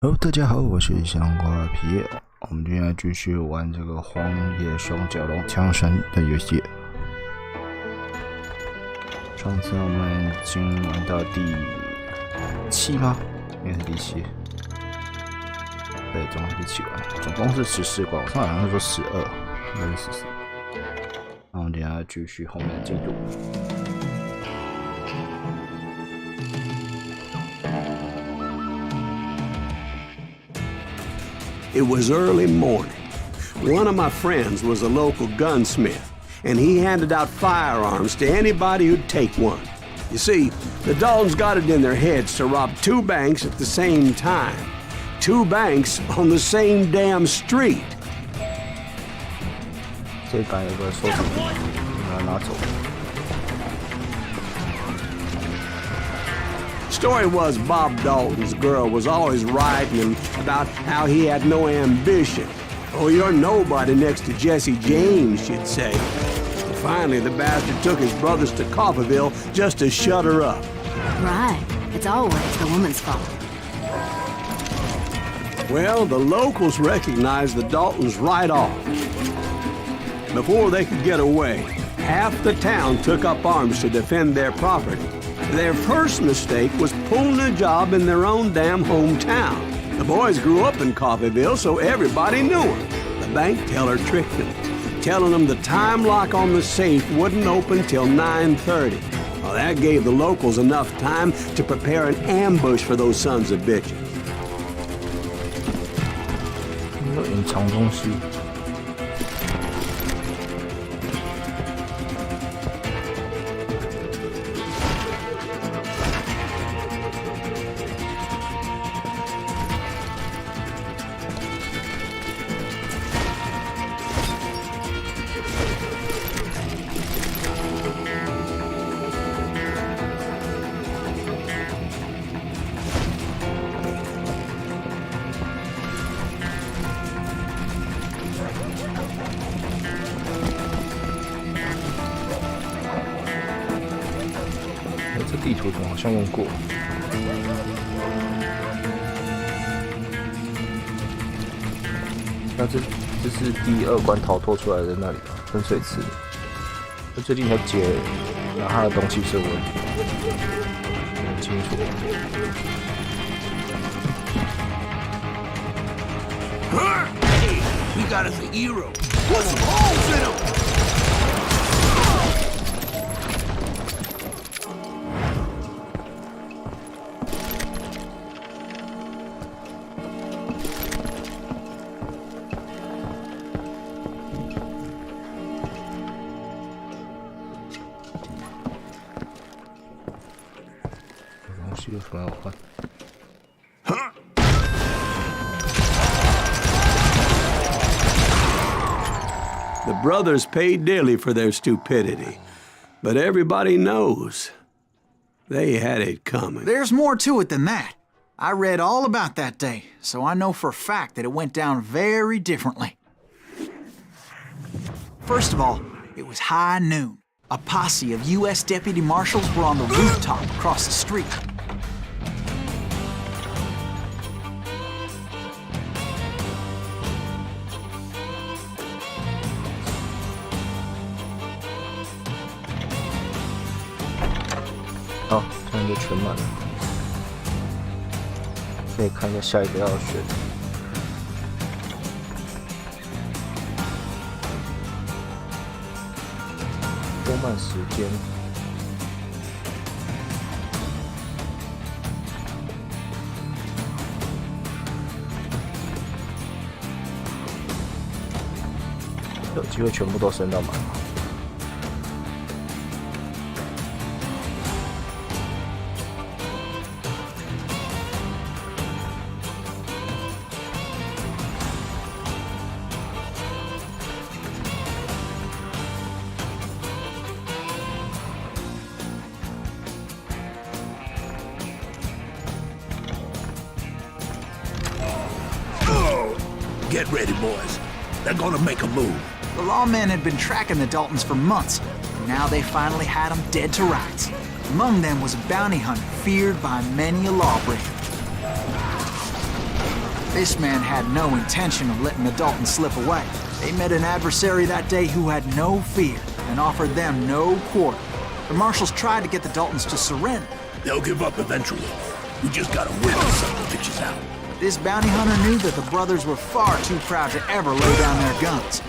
Hello， 大家好，我是香瓜皮。我们今天继续玩这个《荒野双蛟龙枪神》的游戏。上次我们已经玩到第7吗？应该是第7。对，总共是第7关，总共是14关。我看好像是说12，应该是14。那我们等一下继续后面的进度。It was early morning. One of my friends was a local gunsmith, and he handed out firearms to anybody who'd take one. You see, the Daltons got it in their heads to rob 2 banks at the same time. 2 banks on the same damn street. 这把有个收藏品，把它拿走。Story was Bob Dalton's girl was always writing him about how he had no ambition. Oh, you're nobody next to Jesse James, she'd say. And finally, the bastard took his brothers to Coffeyville just to shut her up. Right. It's always the woman's fault. Well, the locals recognized the Daltons right off. Before they could get away, half the town took up arms to defend their property. Their first mistake was pulling a job in their own damn hometown. The boys grew up in Coffeyville, so everybody knew them. The bank teller tricked them, telling them the time lock on the safe wouldn't open till 9:30. Well, that gave the locals enough time to prepare an ambush for those sons of bitches. 有隐藏东西。这地图怎么好像用过？那这是第2关逃脱出来的那里吧？喷水池。我最近才解拿他的东西是有问题，很清楚。Hey, we got us a hero. Put some holes in him. 有什么要换？ The brothers paid dearly for their stupidity, but everybody knows they had it coming. There's more to it than that. I read all about that day, so I know for a fact that it went down very differently. First of all, it was high noon. A posse of U.S. deputy marshals were on the rooftop across the street.好，这样就全满了。可以看一下下一个要选。多慢时间。有机会全部都升到满吗？ Get ready, boys. They're gonna make a move. The lawmen had been tracking the Daltons for months, and now they finally had them dead to rights. Among them was a bounty hunter feared by many a lawbreaker. This man had no intention of letting the Daltons slip away. They met an adversary that day who had no fear and offered them no quarter. The marshals tried to get the Daltons to surrender. They'll give up eventually. We just gotta win the son of bitches out. This bounty hunter knew that the brothers were far too proud to ever lay down their guns.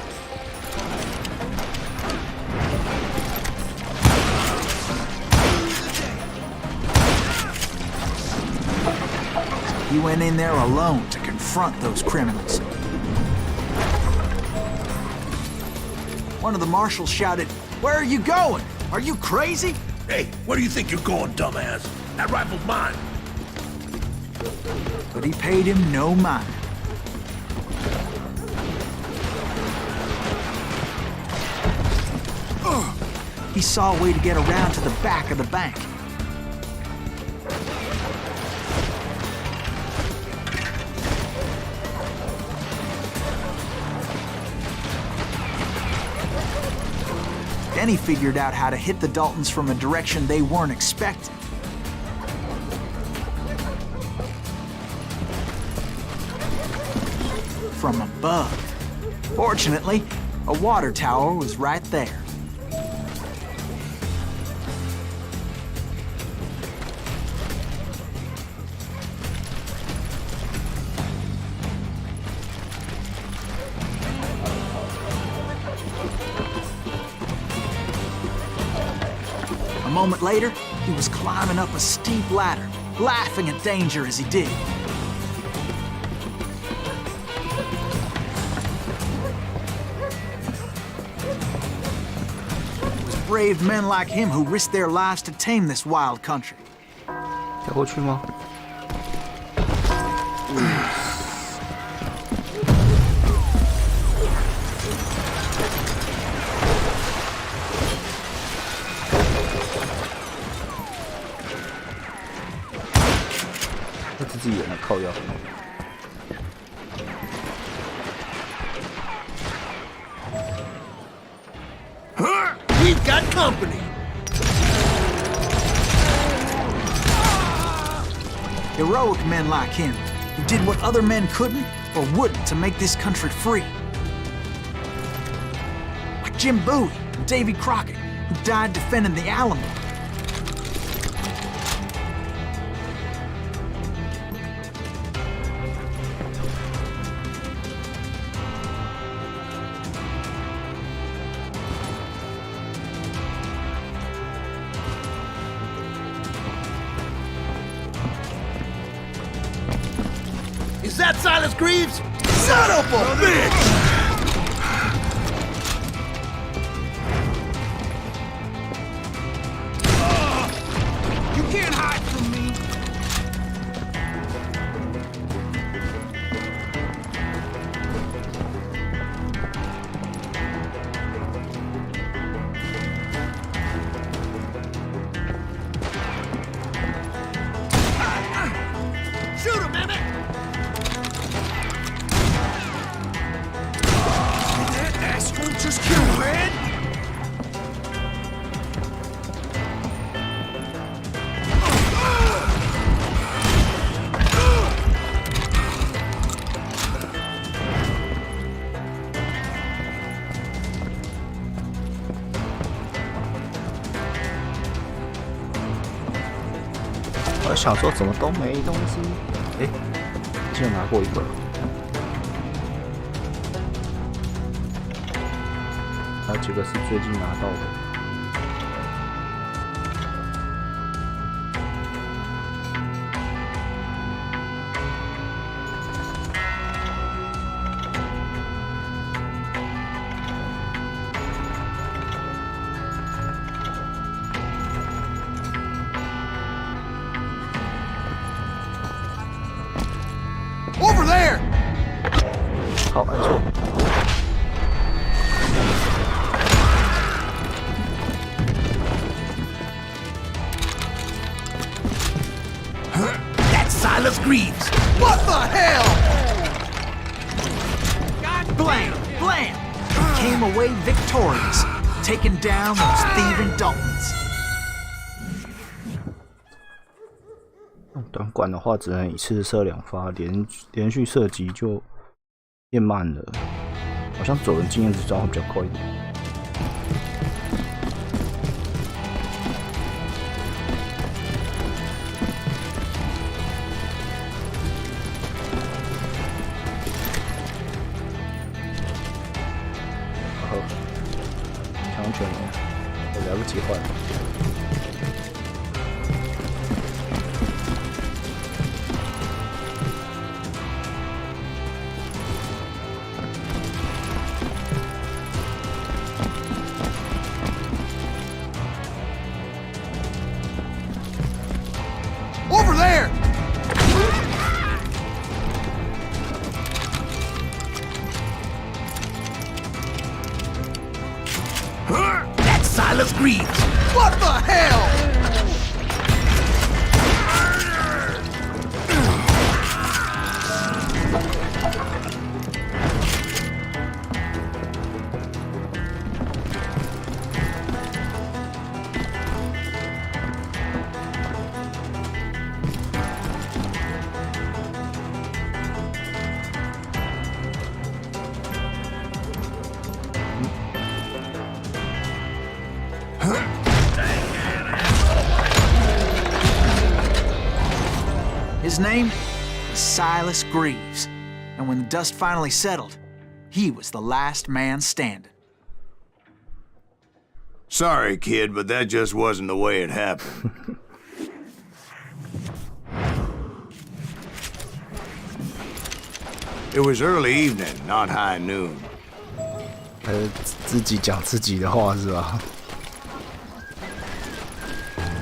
He went in there alone to confront those criminals. One of the marshals shouted, "Where are you going? Are you crazy?" Hey, where do you think you're going, dumbass? That rifle's mine. But he paid him no mind. He saw a way to get around to the back of the bank. Then he figured out how to hit the Daltons from a direction they weren't expecting. From above. Fortunately, a water tower was right there. A moment later, he was climbing up a steep ladder, laughing at danger as he did. It was brave men like him who risked their lives to tame this wild country. 跳过去吗？他自己演的靠腰。We've got company. Heroic men like him, who did what other men couldn't or wouldn't to make this country free. Like Jim Bowie and Davy Crockett, who died defending the Alamo. Is that Silas Greaves? Son of a bitch! You can't hide from me. Shoot him, Emmett! Just kill, man!我想说怎么都没东西，哎，竟然拿过一个。还有几个是最近拿到的。Over there! 好，按错。That's Silas Greaves! What the hell? Blam! Blam! He came away victorious, taking down those thieving Daltons. 短管的话只能一次射2发，连续射击就变慢了。好像走人经验值召唤比较快一点。然后强权了，我来不及换。Over there! That's Silas Greaves! What the hell? His name was Silas Greaves, and when the dust finally settled, he was the last man standing. Sorry, kid, but that just wasn't the way it happened. It was early evening, not high noon. 自己讲自己的话是吧？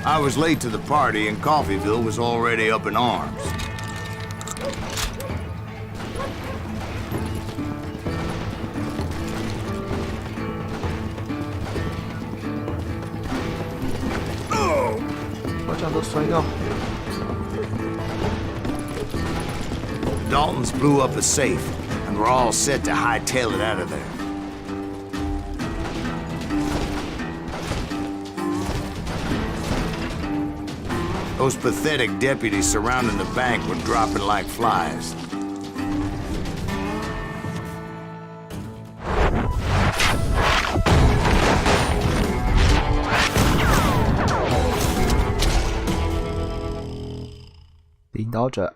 I was late to the party and Coffeeville was already up in arms. Oh! 好像都摔到。 Daltons blew up a safe, and we're all set to hightail it out of there. Those pathetic deputies surrounding the bank were dropping like flies.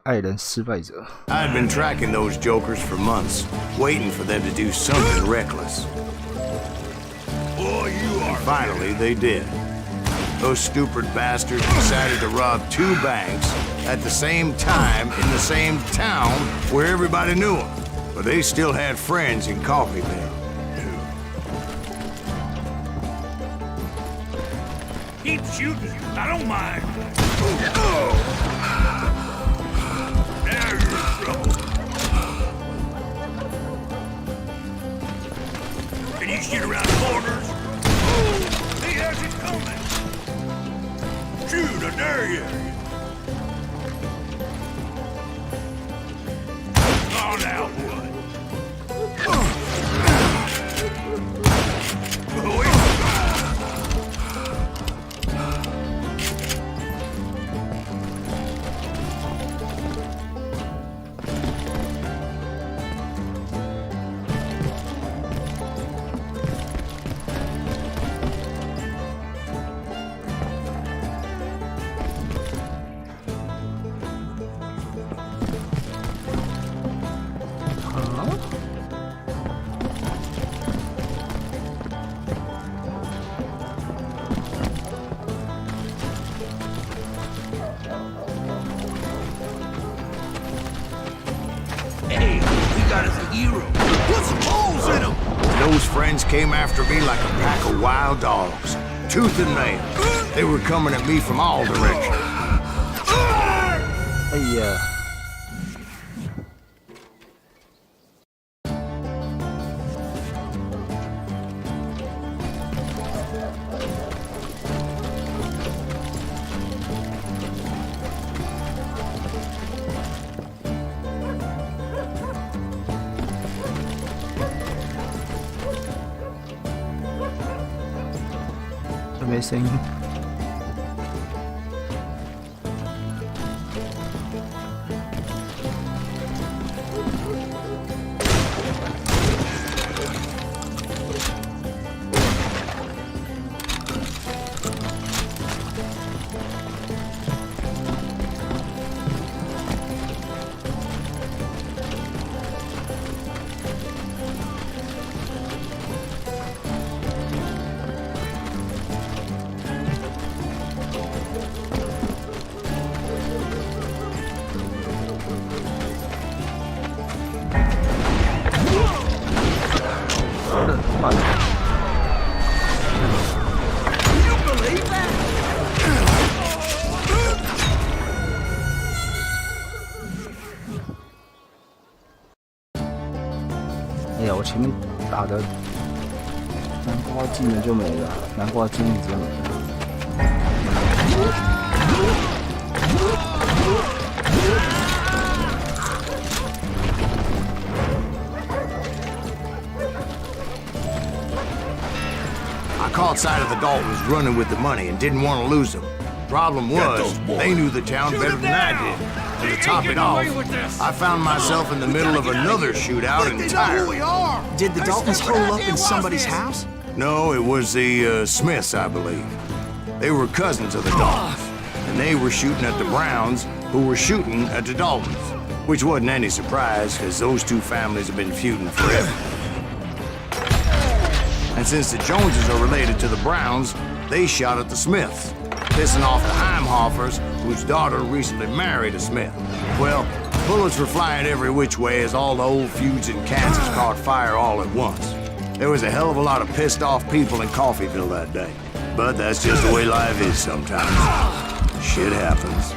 I had been tracking those jokers for months, waiting for them to do something reckless. And finally, they did. Those stupid bastards decided to rob 2 banks at the same time in the same town where everybody knew them. But they still had friends in Coffeeville. Keep shooting. I don't mind. Now you're in trouble. Can you shoot around corners? Oh, he has it coming. Shoot, I dare you. Oh, now what? Those friends came after me like a pack of wild dogs, tooth and nail. They were coming at me from all directions. Hey, 的，南瓜技能就没了，南瓜精灵就没了。I caught sight of the Daltons running with the money and didn't want to lose them. Problem was, they knew the town better than I did. And to top it off, I found myself in the middle of another shootout entirely. Did the Daltons hole up in somebody's house? No, it was the Smiths, I believe. They were cousins of the Daltons, and they were shooting at the Browns, who were shooting at the Daltons. Which wasn't any surprise, because those two families have been feuding forever. And since the Joneses are related to the Browns, they shot at the Smiths, pissing off the Heimhoffers, whose daughter recently married a Smith. Well, bullets were flying every which way as all the old feuds in Kansas caught fire all at once. There was a hell of a lot of pissed off people in Coffeyville that day. But that's just the way life is sometimes. Shit happens.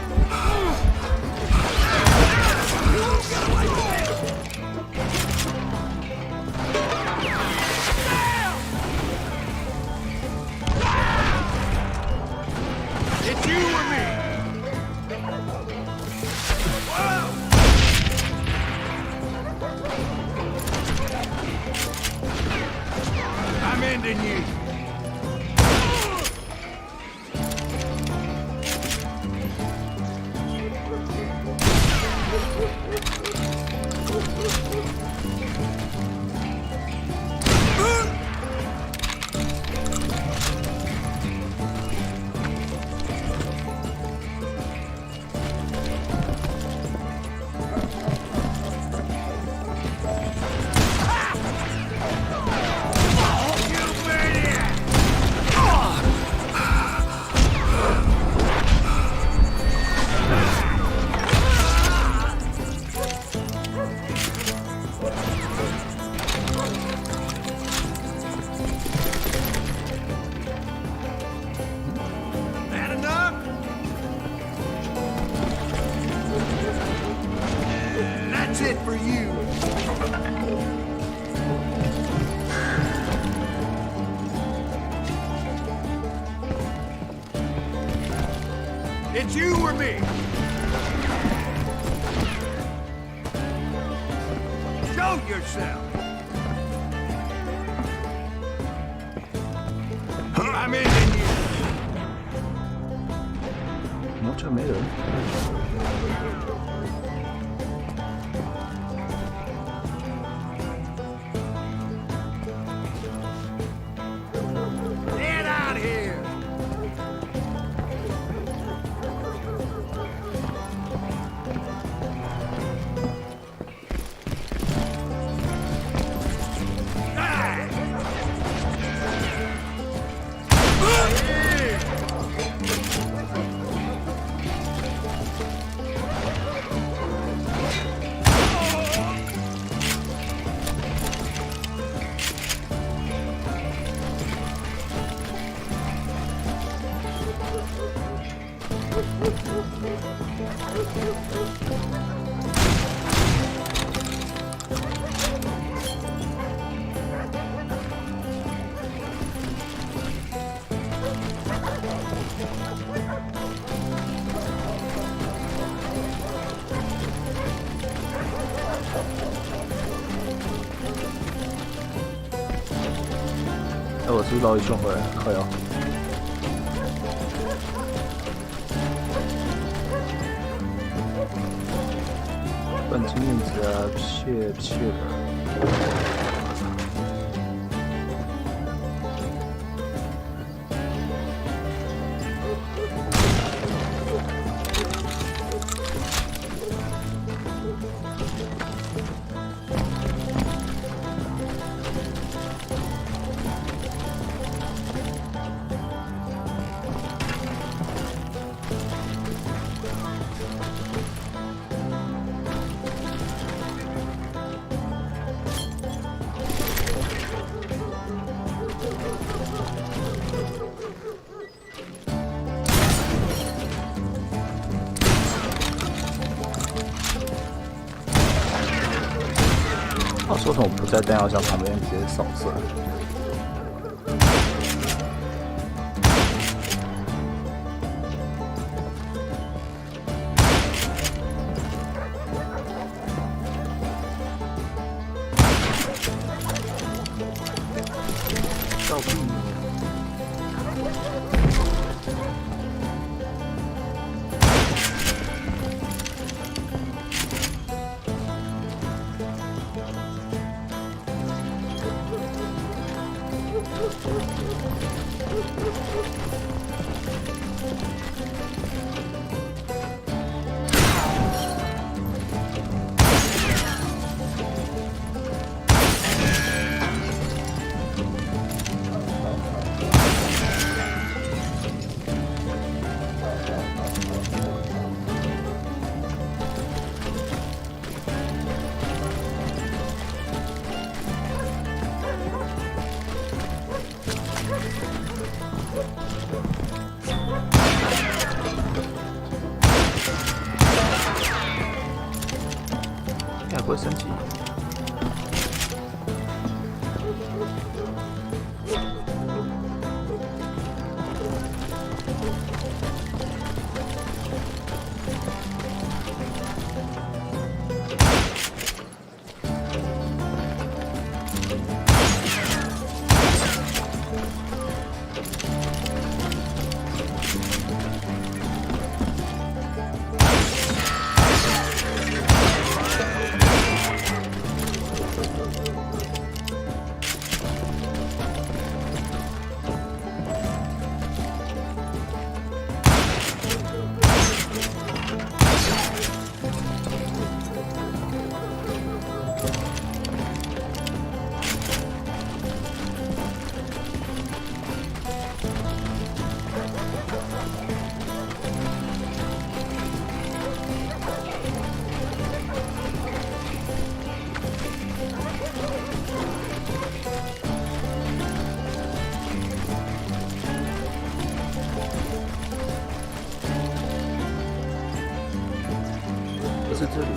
It's you or me. I'm ending you. That enough? That's it for you. It's you or me. Show yourself. I'm ending you. 完全没人。Get out here. Die.我是不是捞一圈回来？靠腰。本金面子啊，谢的。说什么不在弹药箱旁边直接扫射？照片。还不会升级。不是这里。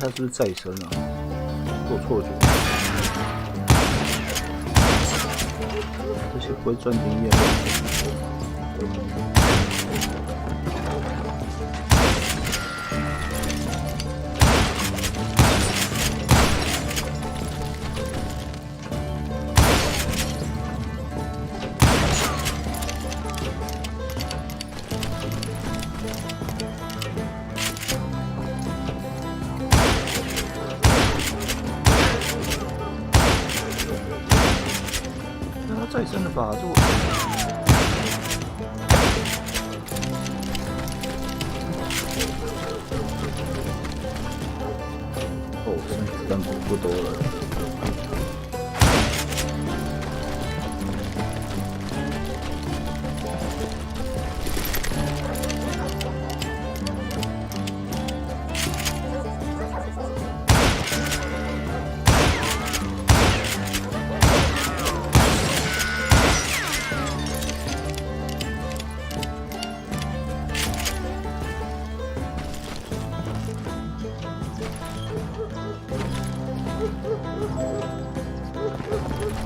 他是不是再生啊？我错觉。这些不会赚经验。再生的吧，就哦，剩子弹不多了。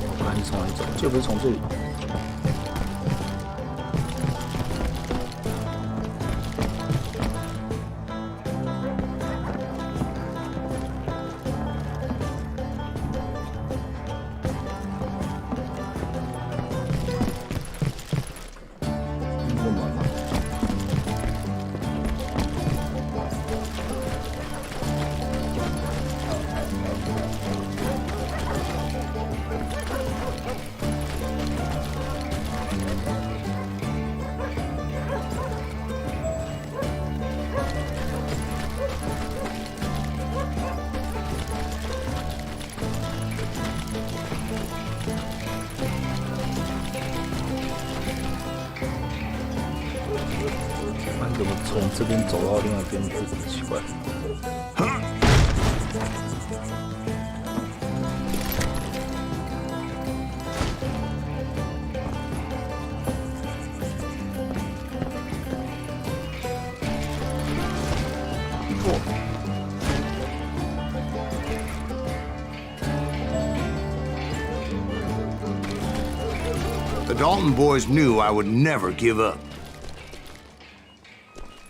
我看你从哪里走，就不是从这里。从这边走到另外一边，奇怪。The Dalton boys knew I would never give up.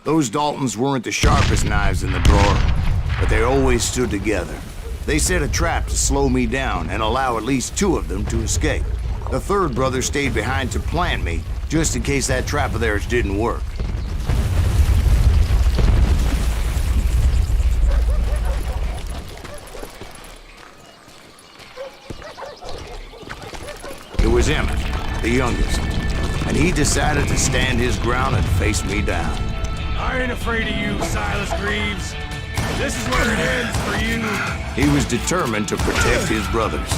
Those Daltons weren't the sharpest knives in the drawer, but they always stood together. They set a trap to slow me down and allow at least 2 of them to escape. The third brother stayed behind to plant me, just in case that trap of theirs didn't work. It was Emmett, the youngest, and he decided to stand his ground and face me down. I ain't afraid of you, Silas Greaves. This is where it ends for you. He was determined to protect his brothers.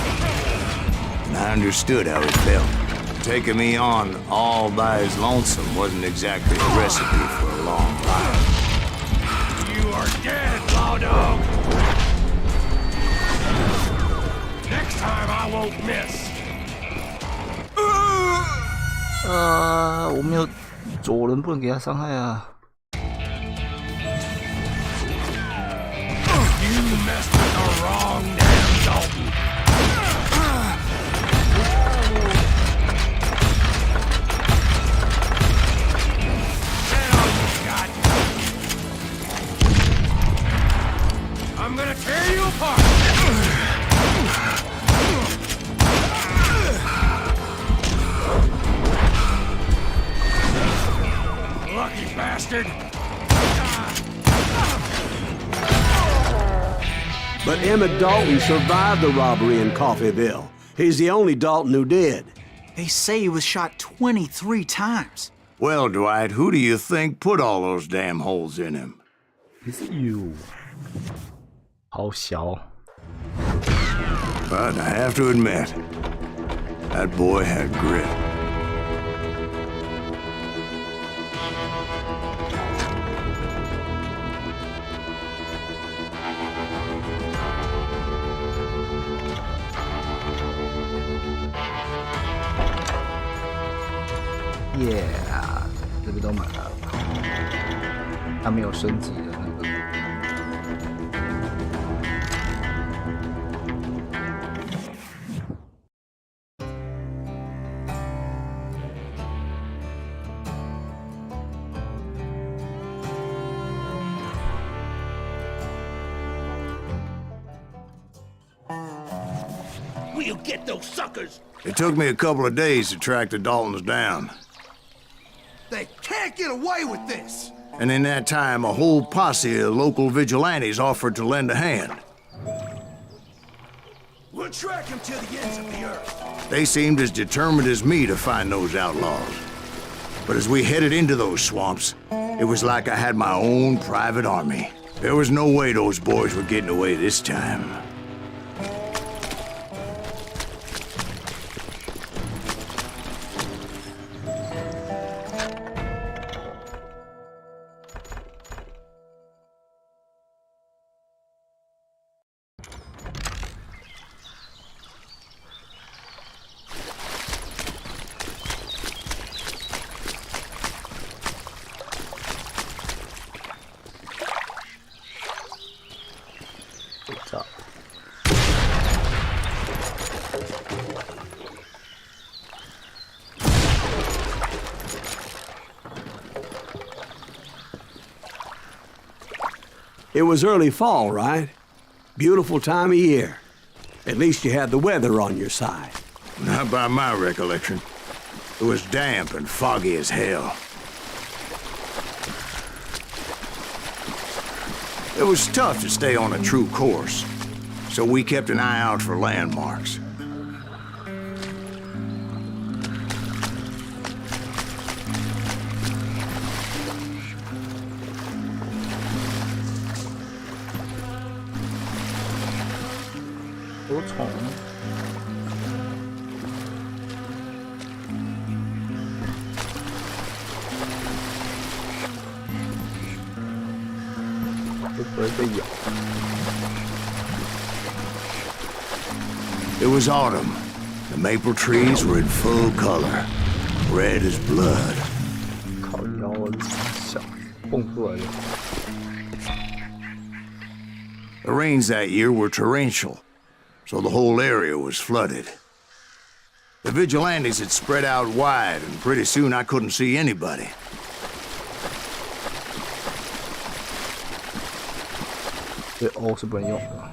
And I understood how he felt. Taking me on all by his lonesome wasn't exactly a recipe for a long life. You are dead, law dog. Next time I won't miss. 我没有左人不能给他伤害啊。You messed with the wrong damn Dalton. Now you got me. I'm gonna tear you apart. Lucky bastard. But Emmett Dalton survived the robbery in Coffeyville. He's the only Dalton who did. They say he was shot 23 times. Well, Dwight, who do you think put all those damn holes in him? It's you. 好小。 But I have to admit, that boy had grit. Yeah， 这个都买了，他没有升级的那个。We'll get those suckers. It took me a couple of days to track the Daltons down. They can't get away with this. And in that time, a whole posse of local vigilantes offered to lend a hand. We'll track him to the ends of the earth. They seemed as determined as me to find those outlaws. But as we headed into those swamps, it was like I had my own private army. There was no way those boys were getting away this time. It was early fall, right? Beautiful time of year. At least you had the weather on your side. Not by my recollection. It was damp and foggy as hell. It was tough to stay on a true course, so we kept an eye out for landmarks. 不会被咬。It was autumn. The maple trees were in full color, red as blood. 靠腰啊，小蹦出来的。The rains that year were torrential, so the whole area was flooded. The vigilantes had spread out wide, and pretty soon I couldn't see anybody. 这 O 是不能用的。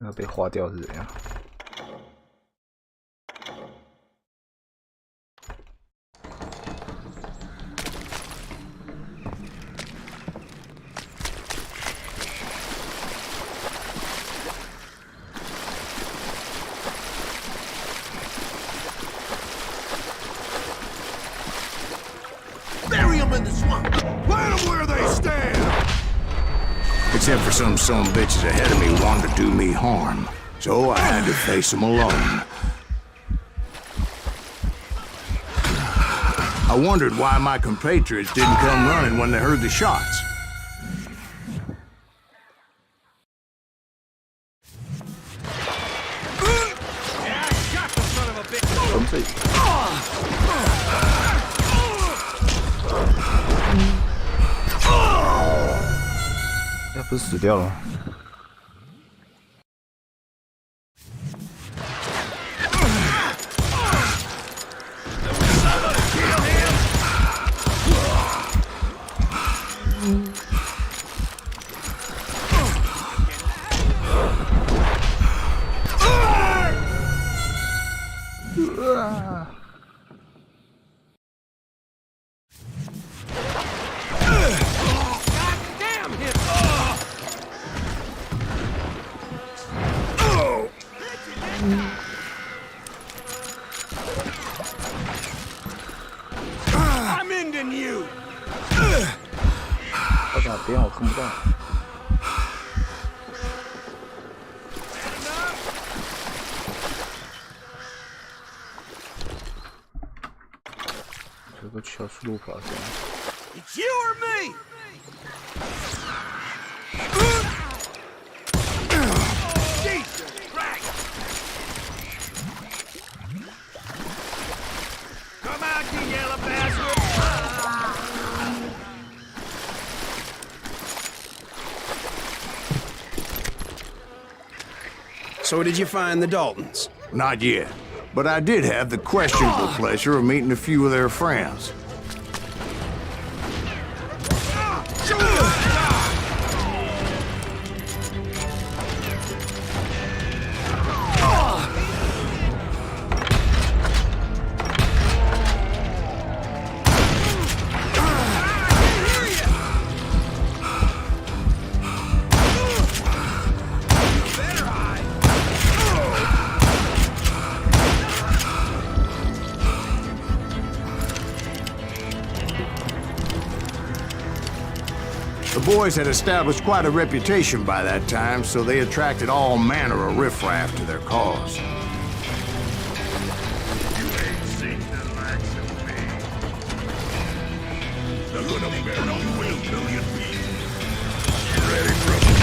那被划掉是怎样？ Bury them in the swamp. Plant them where they stand. Except for some bitches ahead of me wanted to do me harm. So I had to face them alone. I wondered why my compatriots didn't come running when they heard the shots. Yeah, I shot the son of a bitch. 从这里。 要不是死掉了。I'm ending you. 到哪边我看不到。这个小速度跑线。 It's you or me. Jesus Christ. Come out, you yellow bastard. So did you find the Daltons? Not yet. But I did have the questionable pleasure of meeting a few of their friends. The boys had established quite a reputation by that time, so they attracted all manner of riffraff to their cause. You ain't seen the likes of me. They're gonna bear no will, million people. Ready, brother?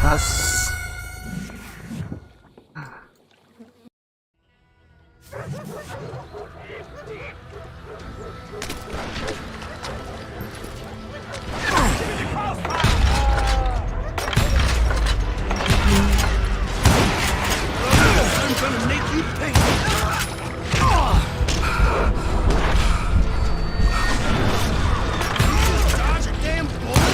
他死。 I'm gonna make you pay. Dodge a damn bullet.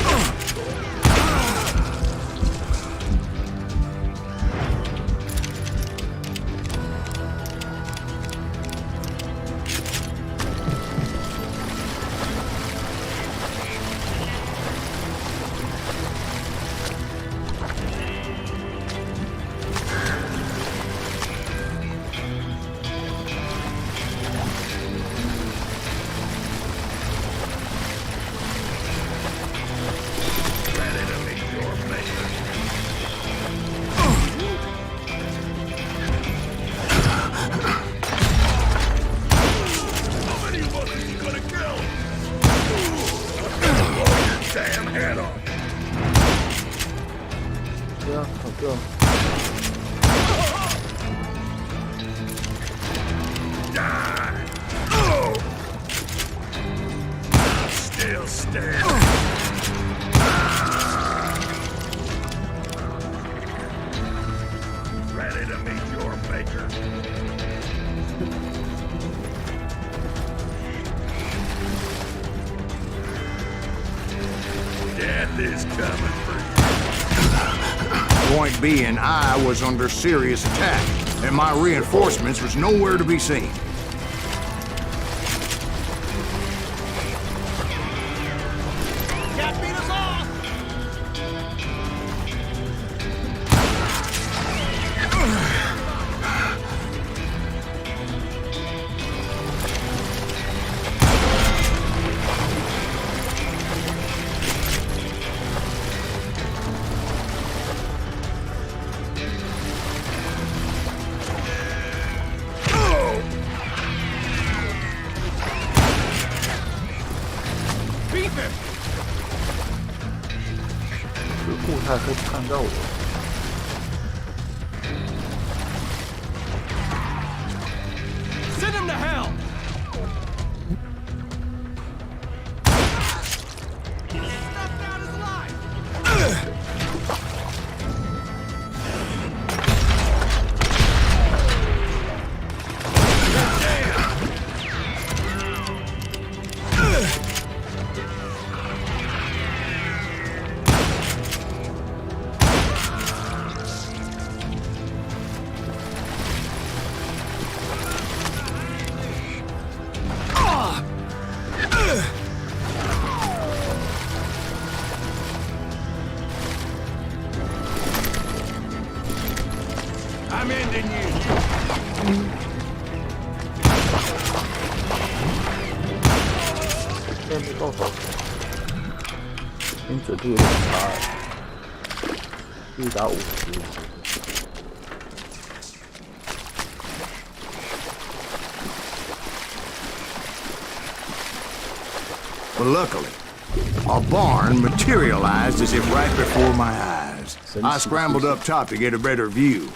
个。 Still standing. Ready to meet your maker. Death is coming for you. Point being, I was under serious attack, and my reinforcements was nowhere to be seen. Can't beat us off! Beat him! 这个步态可以看到我。 Send him to hell! Snuffed out his life! I'm ending you! 现在没到头，精准度有点差哎，一打50。 But luckily, a barn materialized as if right before my eyes. I scrambled up top to get a better view.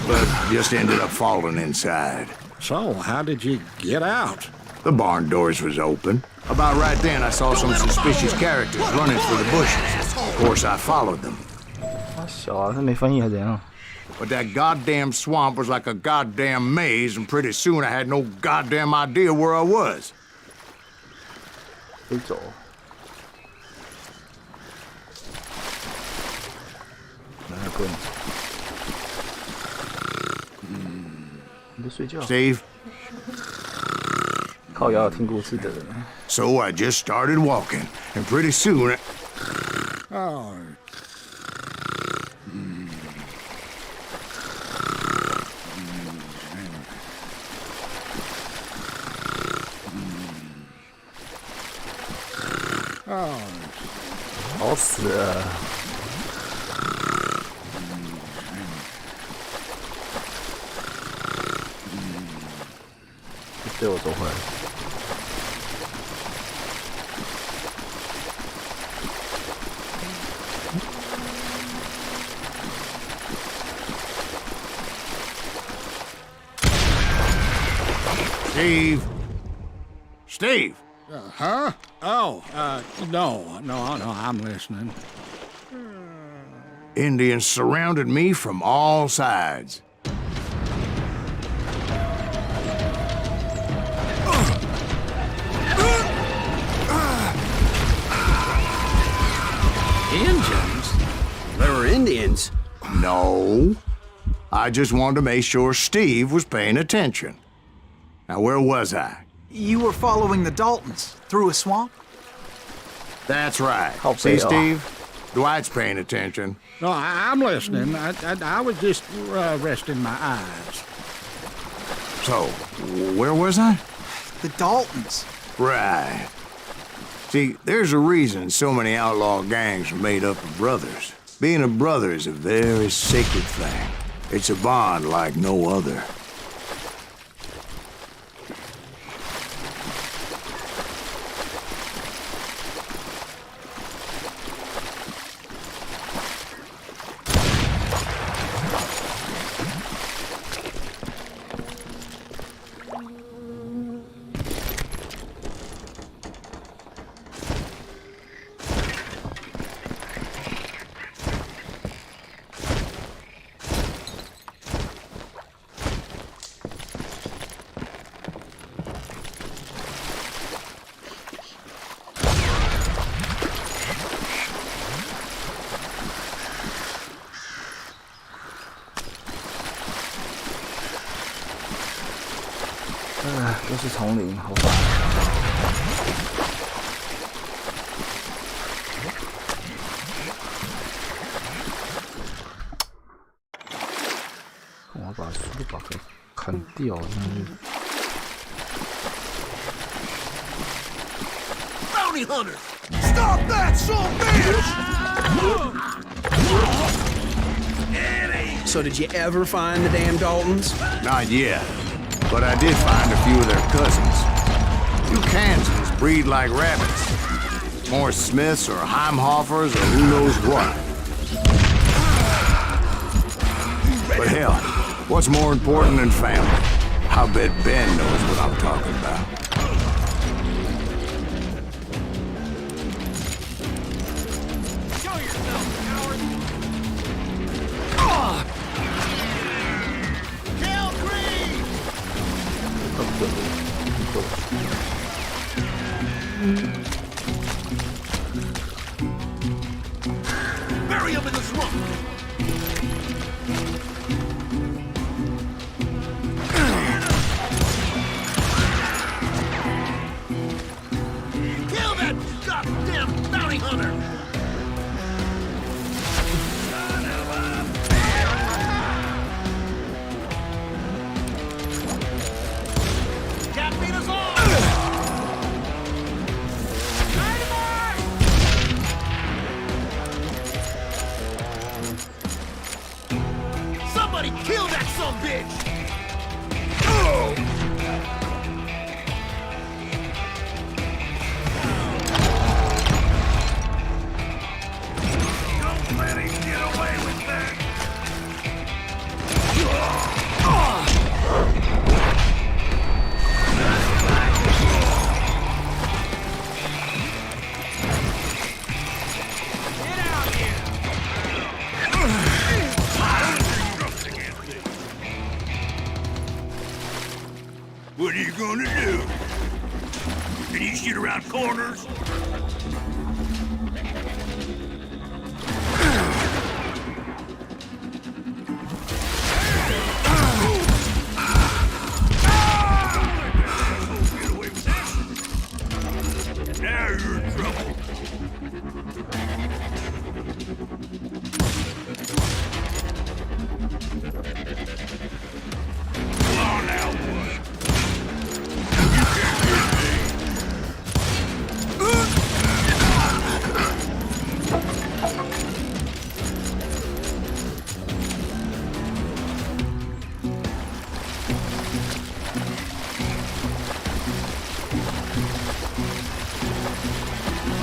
But just ended up falling inside. So, how did you get out? The barn doors was open. About right then, I saw some suspicious characters running for the bushes. Of course, I followed them. 啊小啊，他没翻译还是怎样？ But that goddamn swamp was like a goddamn maze, and pretty soon I had no goddamn idea where I was. 可以走。拿个棍子。你在睡觉？ Steve? 靠腰听故事的人。 So I just started walking, and pretty soon, Oh. Oh. 好死了。对我走回来。 Steve? Steve? Huh? Oh, no, I'm listening. Indians surrounded me from all sides. Indians? There were Indians? No. I just wanted to make sure Steve was paying attention. Now, where was I? You were following the Daltons through a swamp? That's right. Hope See, they are. Steve? Dwight's paying attention. No, I'm listening. I was just resting my eyes. So, where was I? The Daltons. Right. See, there's a reason so many outlaw gangs are made up of brothers. Being a brother is a very sacred thing. It's a bond like no other.都是丛林，好烦。我要把树把给砍掉，真是。 Bounty hunters! Stop that, son bitch! So did you ever find the damn Daltons? Not yet, but I did find a few of their cousins. You Kansans breed like rabbits. More Smiths or Heimhoffers or who knows what. But hell, what's more important than family? I bet Ben knows what I'm talking about. Show yourself, coward! Kill Green! Bury him in the swamp! Kill that goddamn bounty hunter! Son of a bitch! Cat beat us all! Somebody kill that sumbitch! Don't let him get away with that! Get out here! What are you gonna do? Can you shoot around corners? Get away with this. Now you're in trouble. Come on now, boy.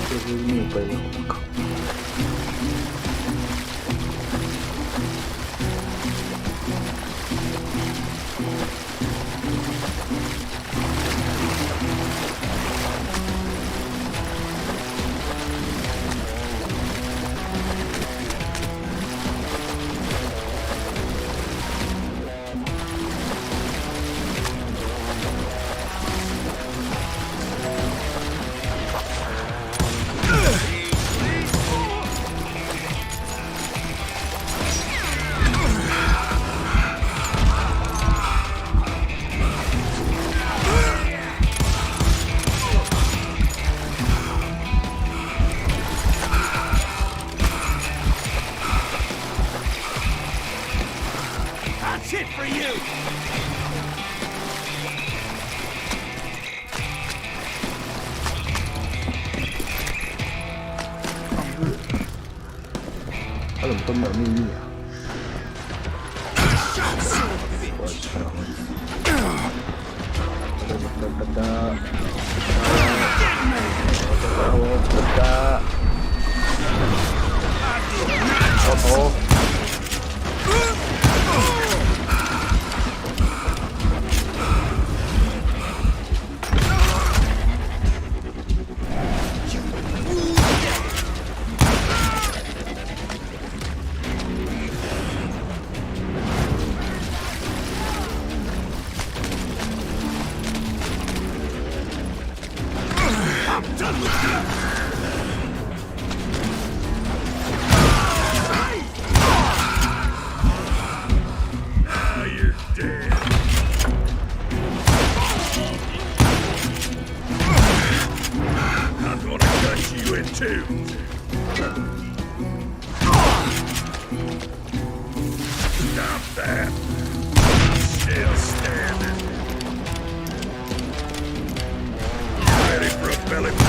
这是墓碑，我靠！他怎么都没有秘密啊？我操！小头。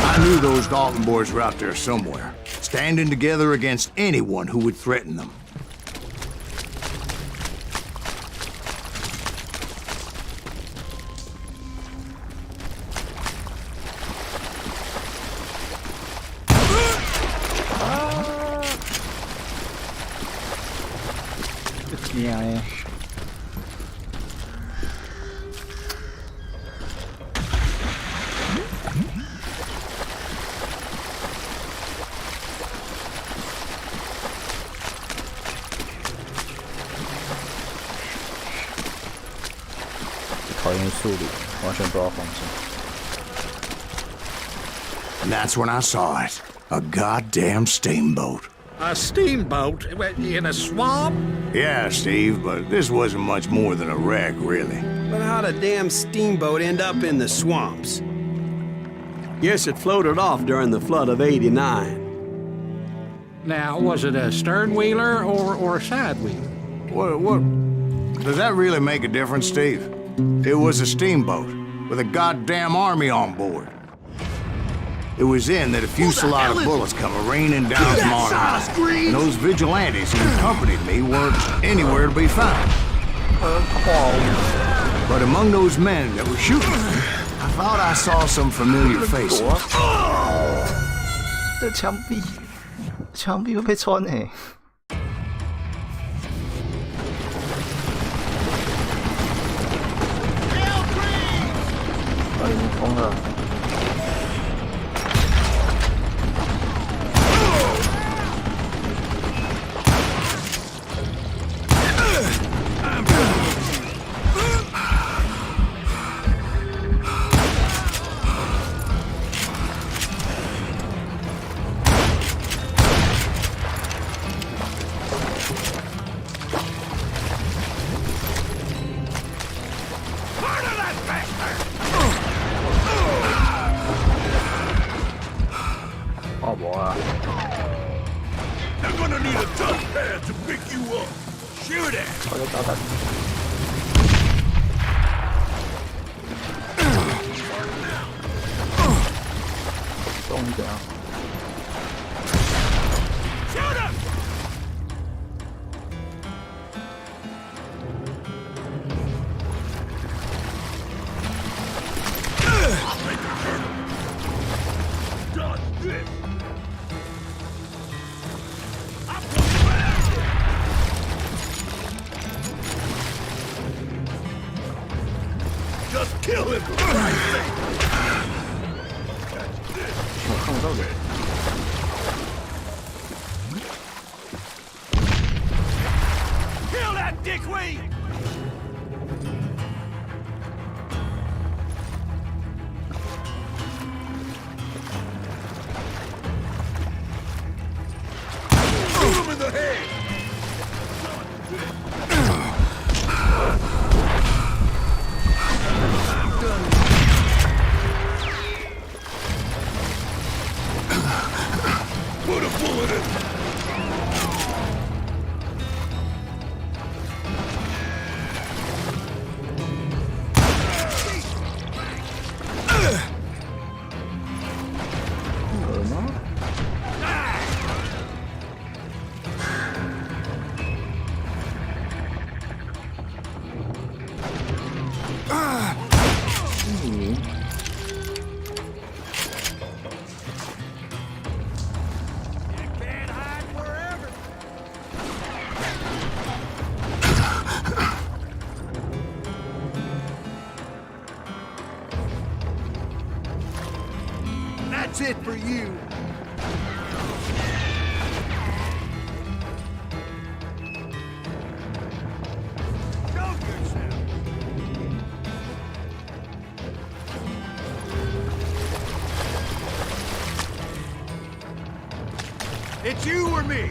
I knew those Dalton boys were out there somewhere, standing together against anyone who would threaten them. Yeah. 讨厌树林，完全不知道方向。 And that's when I saw it. A goddamn steamboat. A steamboat in a swamp? Yeah, Steve, but this wasn't much more than a wreck, really. But how'd a damn steamboat end up in the swamps? Yes, it floated off during the flood of '89. Now, was it a stern wheeler or a side wheeler? What? Does that really make a difference, Steve? It was a steamboat with a goddamn army on board. It was then that a fusillade of bullets come raining down from on high. And those vigilantes who accompanied me weren't anywhere to be found. But among those men that were shooting, I thought I saw some familiar faces. 这墙壁会被穿欸。已经通了。哦不啊！ They're gonna need a tough pad to pick you up. Shoot it. 我在打他。动一点啊！ Shoot him. Dodge this. I'm coming back. Just kill him for Christ's sake. 我看不到人。 Kill that dickweed! Shoot him in the head! I'm done. it for you. It's you or me.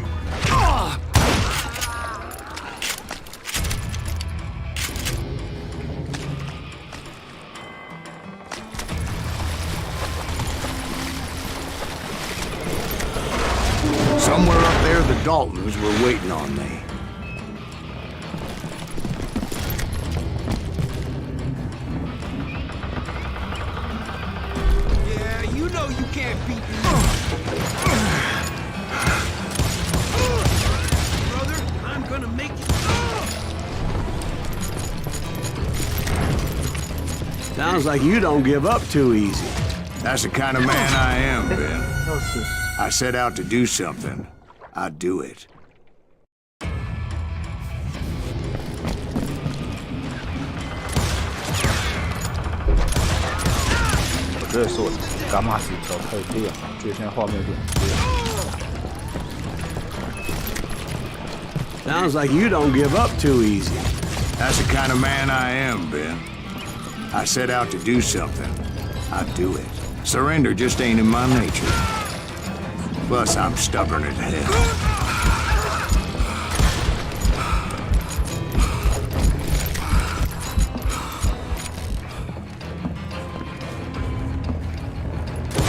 Somewhere up there, the Daltons were waiting on me. Yeah, you know you can't beat me. Brother, I'm gonna make you. Sounds like you don't give up too easy. That's the kind of man I am, Ben. 要是 I set out to do something. I do it. 我这是我伽马石头太亮了，我觉得现在画面有点亮。 Sounds like you don't give up too easy. That's the kind of man I am, Ben. I set out to do something. I do it. Surrender just ain't in my nature. Plus, I'm stubborn as hell.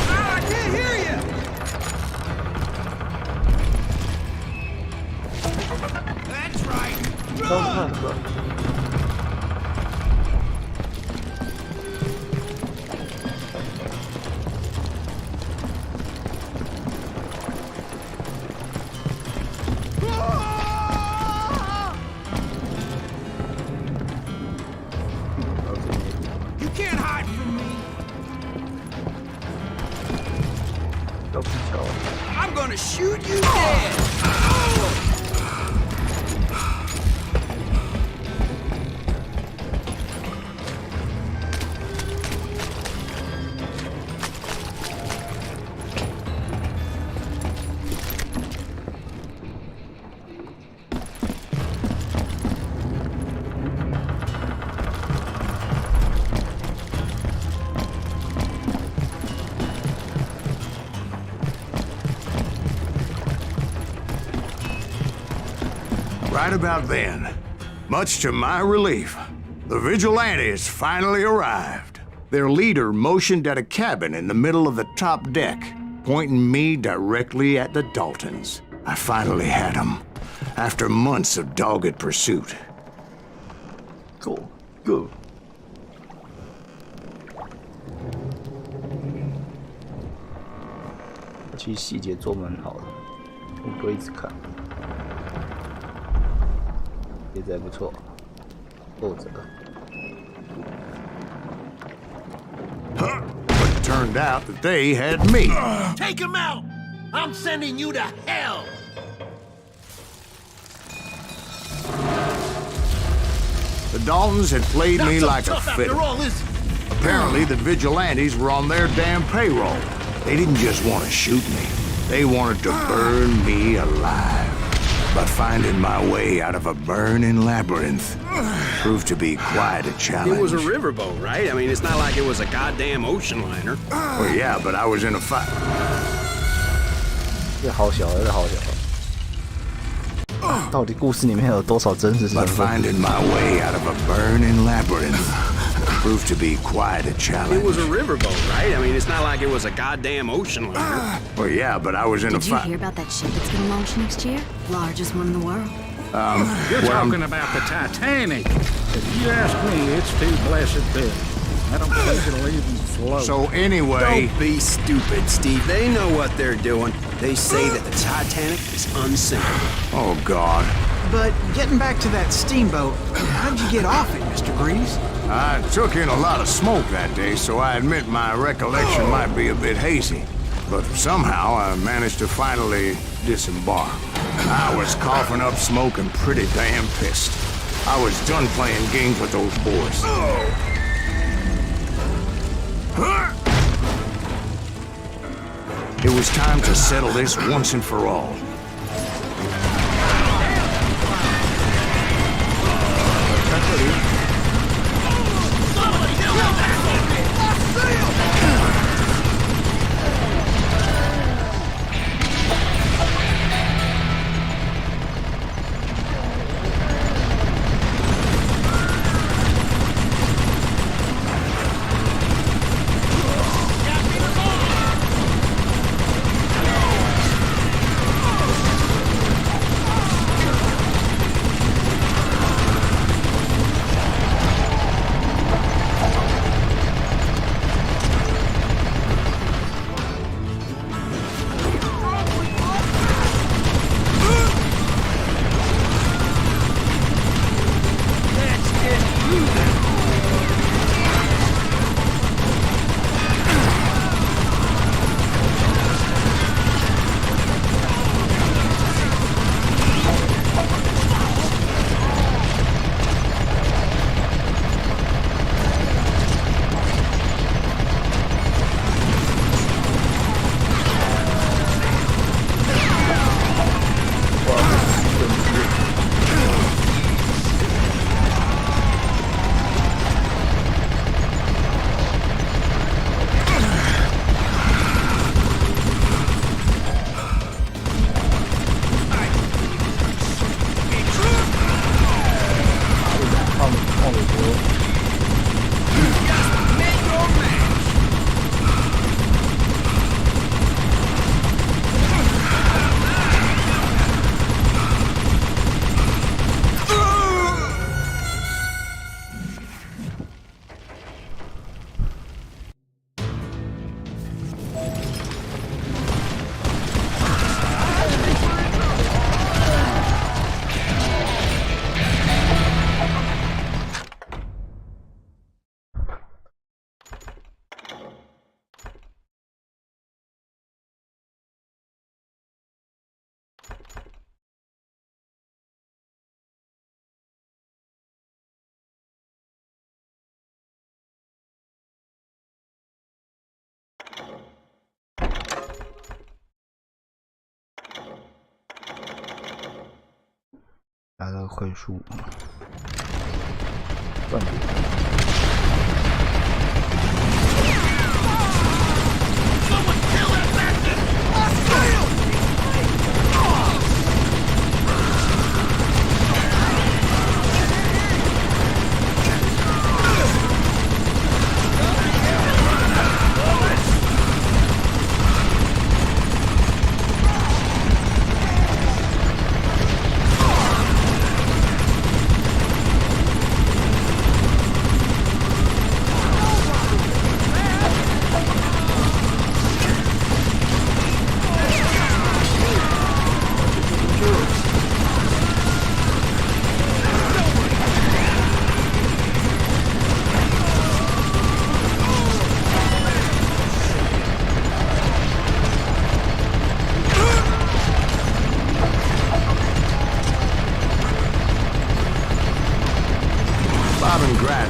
I can't hear you. That's right. 都看了。 You can't hide from me. 都不巧。 I'm gonna shoot you dead. Right about then, much to my relief, the vigilantes finally arrived. Their leader motioned at a cabin in the middle of the top deck, pointing me directly at the Daltons. I finally had them, after months of dogged pursuit. Go go。其实细节做蛮好的，我都一直看。 现在不错，后者。 But it turned out that they had me. Take him out! I'm sending you to hell! The Daltons had played Not me so like a tough after fiddle. all, is he? Apparently, the vigilantes were on their damn payroll. They didn't just want to shoot me. They wanted to burn me alive. But finding my way out of a burning labyrinth proved to be quite a challenge. It was a riverboat, right? I mean, it's not like it was a goddamn ocean liner. Well, yeah, but I was in a fight. 这好小，这好小。到底故事里面有多少真实身 But 份？ finding my way out of a burning labyrinth proved to be quite a challenge. It was a riverboat, right? I mean, it's not like it was a goddamn ocean liner. Well, yeah, but I was in a Did you fight. hear about that ship that's gonna launch next year? Largest one in the world. You're Well, talking about the Titanic. If you ask me, it's too blessed big. I don't think it'll even float. So anyway, Don't be stupid, Steve. They know what they're doing. They say that the Titanic is unsinkable. oh God, But getting back to that steamboat, how'd you get off it, Mr. Greaves? I took in a lot of smoke that day, so I admit my recollection might be a bit hazy. But somehow I managed to finally disembark. I was coughing up smoke and pretty damn pissed. I was done playing games with those boys. It was time to settle this once and for all.来了会数，断点。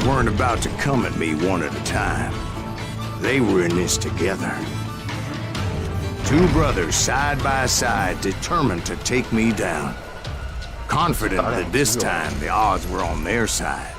Weren't about to come at me one at a time. They were in this together. Two brothers side by side, determined to take me down. Confident that this time the odds were on their side.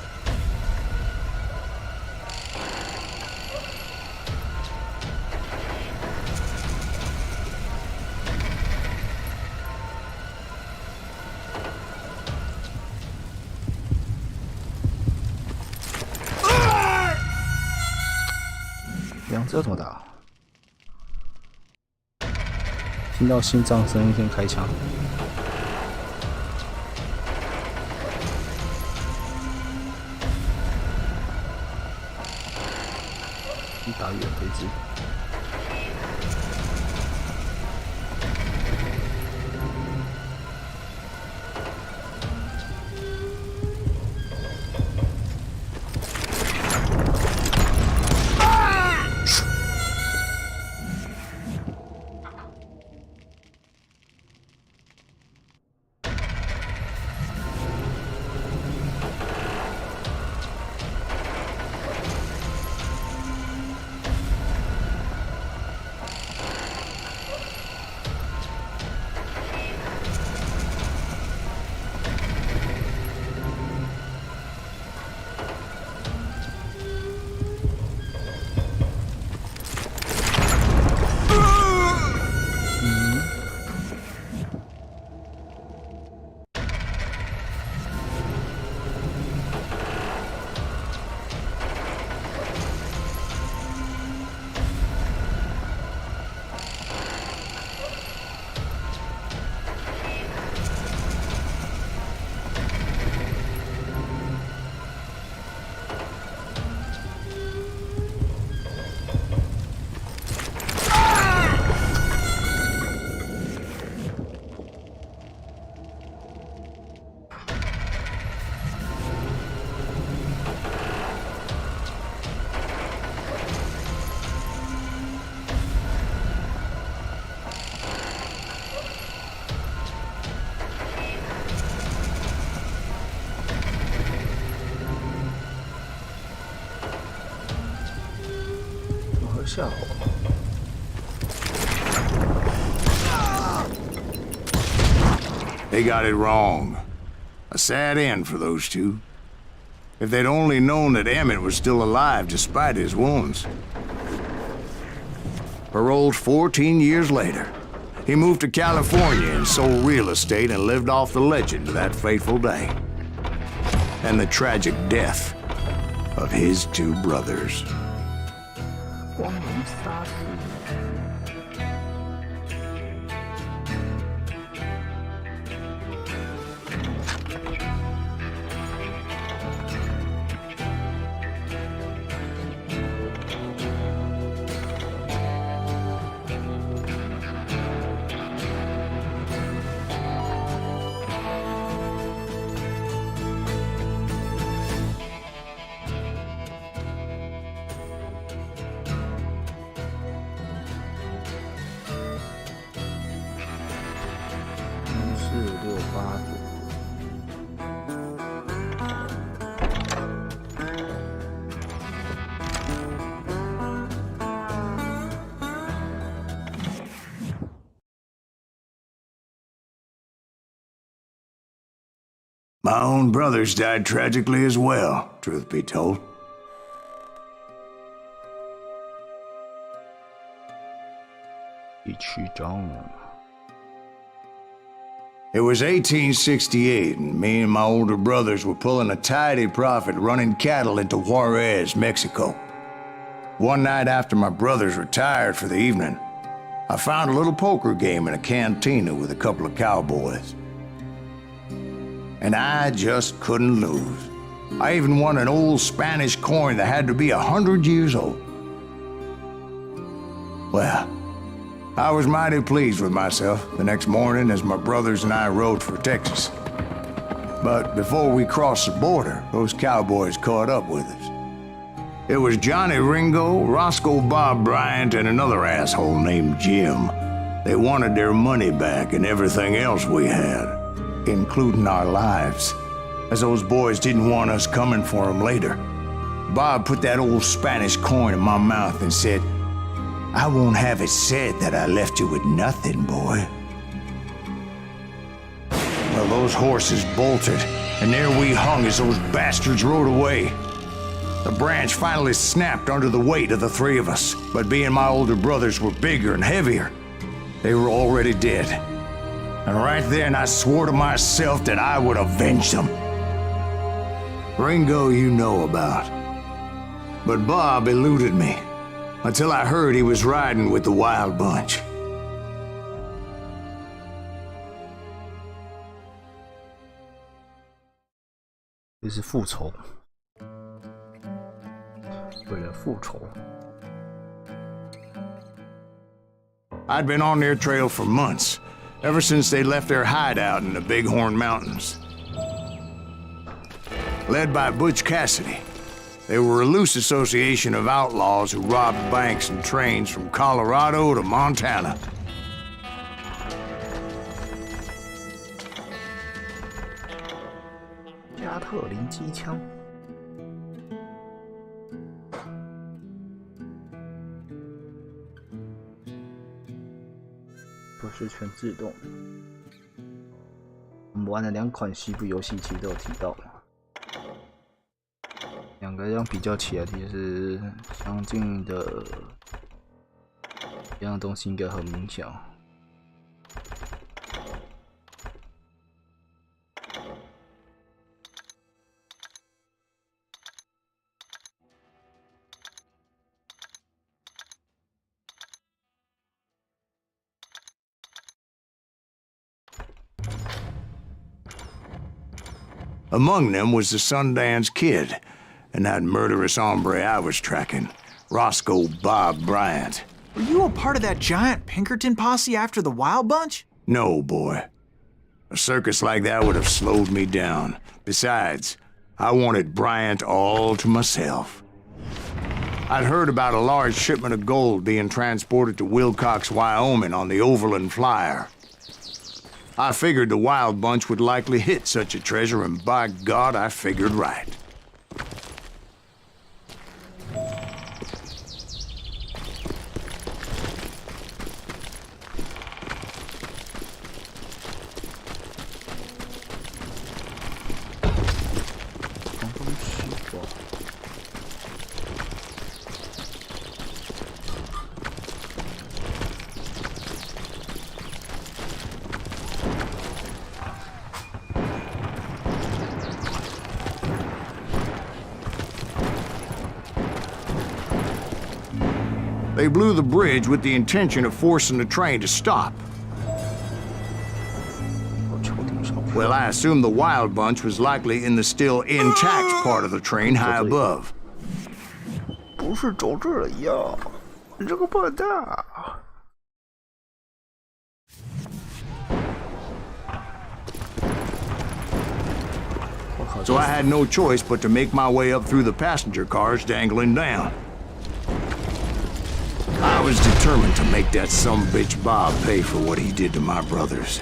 这怎么打？听到心脏声音先开枪。一打远可以治。下火。They got it wrong. A sad end for those two. If they'd only known that Emmett was still alive despite his wounds. Paroled 14 years later, he moved to California and sold real estate and lived off the legend of that fateful day. And the tragic death of his two brothers. 光荣杀死。468组。My own brothers died tragically as well, truth be told. It was 1868, and me and my older brothers were pulling a tidy profit running cattle into Juarez, Mexico. One night after my brothers retired for the evening, I found a little poker game in a cantina with a couple of cowboys. And I just couldn't lose. I even won an old Spanish coin that had to be 100 years old. Well, I was mighty pleased with myself the next morning as my brothers and I rode for Texas. But before we crossed the border, those cowboys caught up with us. It was Johnny Ringo, Roscoe Bob Bryant, and another asshole named Jim. They wanted their money back and everything else we had, including our lives, as those boys didn't want us coming for them later. Bob put that old Spanish coin in my mouth and said, "I won't have it said that I left you with nothing, boy." Well, those horses bolted, and there we hung as those bastards rode away. The branch finally snapped under the weight of the three of us, but being my older brothers were bigger and heavier, they were already dead. And right then I swore to myself that I would avenge them. Ringo you know about. But Bob eluded me, until I heard he was riding with the Wild Bunch. 这是复仇，为了复仇。I'd been on their trail for months, ever since they left their hideout in the Bighorn Mountains. Led by Butch Cassidy, they were a loose association of outlaws who robbed banks and trains from Colorado to Montana.加特林机枪，不是全自动。我们玩了2款西部游戏，其实都有提到。两个这样比较起来，其实相近的一样东西应该很明显。Among them was the Sundance Kid, and that murderous hombre I was tracking, Roscoe Bob Bryant. Were you a part of that giant Pinkerton posse after the Wild Bunch? No, boy. A circus like that would have slowed me down. Besides, I wanted Bryant all to myself. I'd heard about a large shipment of gold being transported to Wilcox, Wyoming on the Overland Flyer. I figured the Wild Bunch would likely hit such a treasure, and by God, I figured right. They blew the bridge with the intention of forcing the train to stop. Well, I assume the wild bunch was likely in the still intact part of the train high above. 不是走这儿呀，你这个笨蛋！ So I had no choice but to make my way up through the passenger cars dangling down. I was determined to make that sumbitch Bob pay for what he did to my brothers.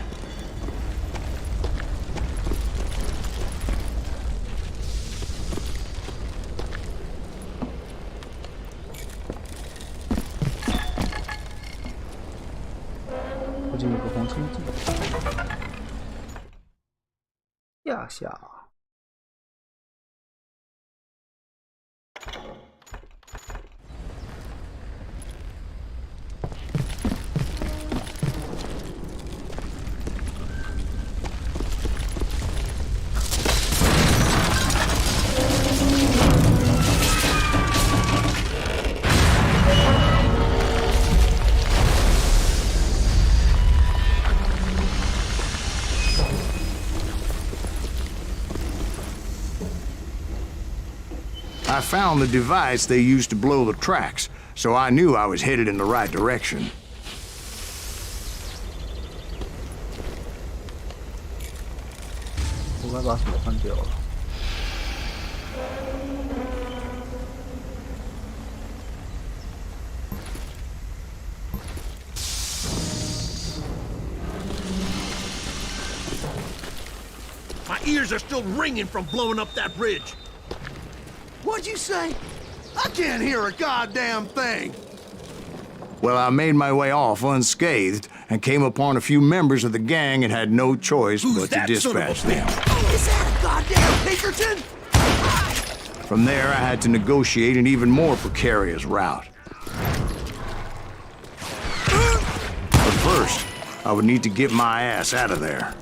I found the device they used to blow the tracks, so I knew I was headed in the right direction. My ears are still ringing from blowing up that bridge. What'd you say? I can't hear a goddamn thing. Well, I made my way off unscathed and came upon a few members of the gang and had no choice but to dispatch them. Is that a goddamn Pinkerton? From there, I had to negotiate an even more precarious route. But first, I would need to get my ass out of there.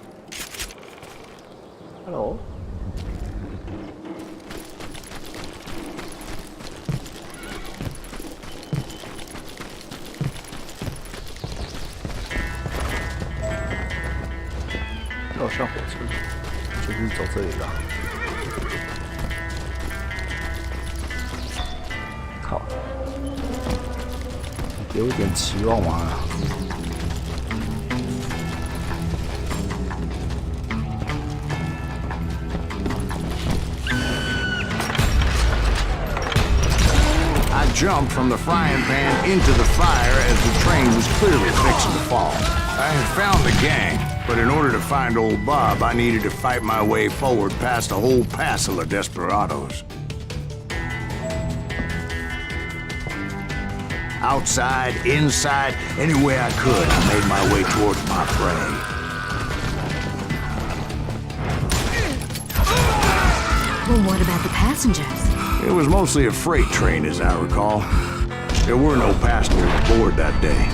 Hello.要上火车，就是走这里了。靠！给我一点期望嘛！ I jumped from the frying pan into the fire as the train was clearly fixing to fall. I had found the gang, but in order to find old Bob, I needed to fight my way forward past a whole passel of desperados. Outside, inside, any way I could, I made my way towards my prey. Well, what about the passengers? It was mostly a freight train, as I recall. There were no passengers aboard that day.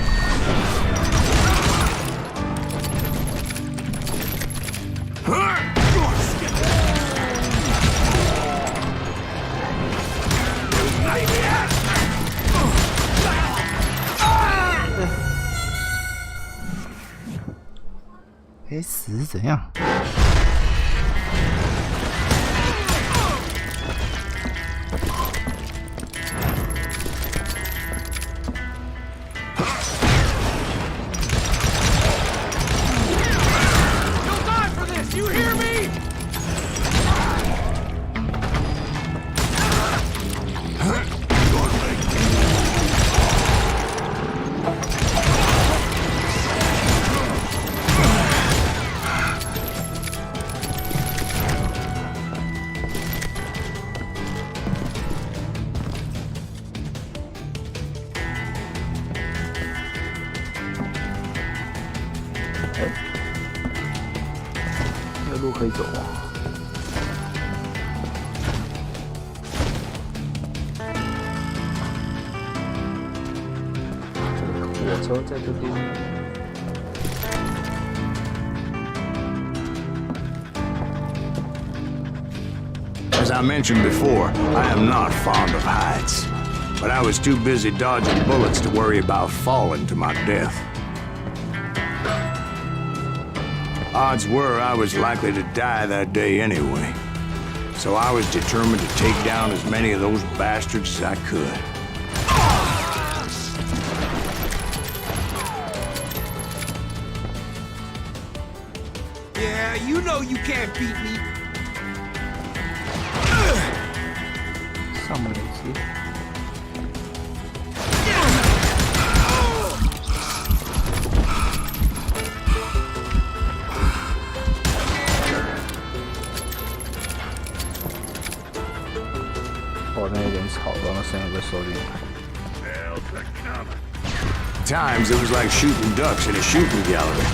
Eh, 死怎样？ 这路可以走啊！这个火车在这边。As I mentioned before, I am not fond of heights. but I was too busy dodging bullets to worry about falling to my death. Odds were I was likely to die that day anyway, so I was determined to take down as many of those bastards as I could. Yeah, you know you can't beat me. 上门雷击。哦，那有点吵，刚刚声音被收进来。 Times it was like shooting ducks in a shooting gallery.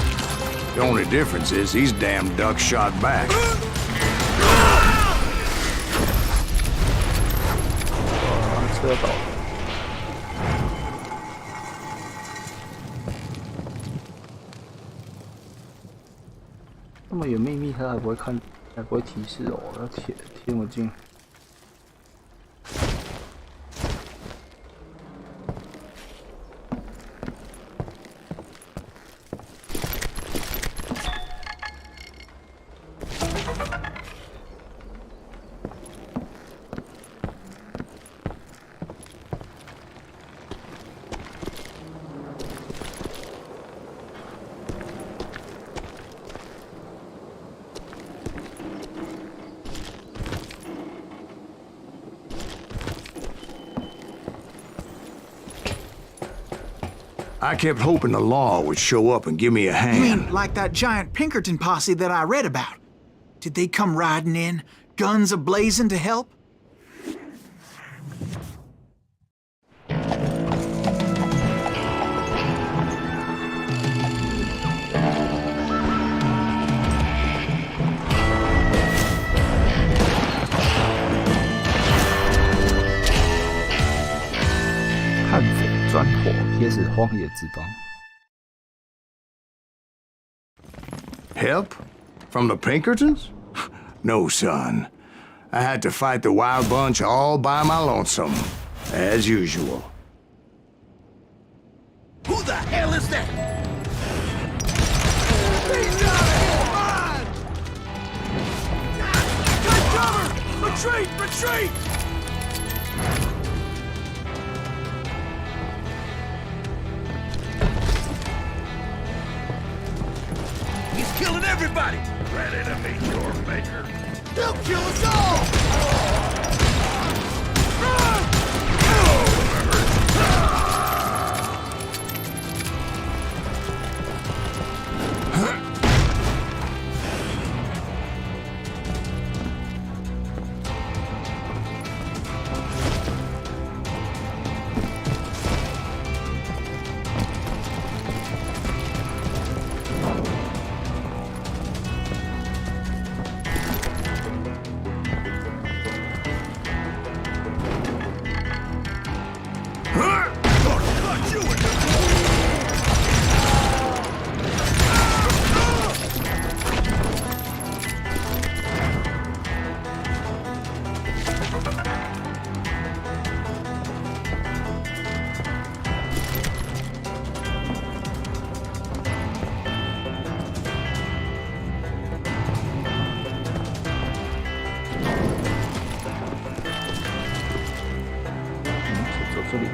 The only difference is these damn ducks shot back. 车倒了。那么有秘密，他还不会看，还不会提示哦。要贴墨镜。 I kept hoping the law would show up and give me a hand. You mean like that giant Pinkerton posse that I read about? Did they come riding in, guns a-blazing to help? 悍匪专火，也是荒野之邦。 Help? From the Pinkertons? No, son. I had to fight the wild bunch all by my lonesome, as usual. Who the hell is that? Take cover! Retreat! Retreat! He's killing everybody! Ready to meet your maker. They'll kill us all! Run!这里。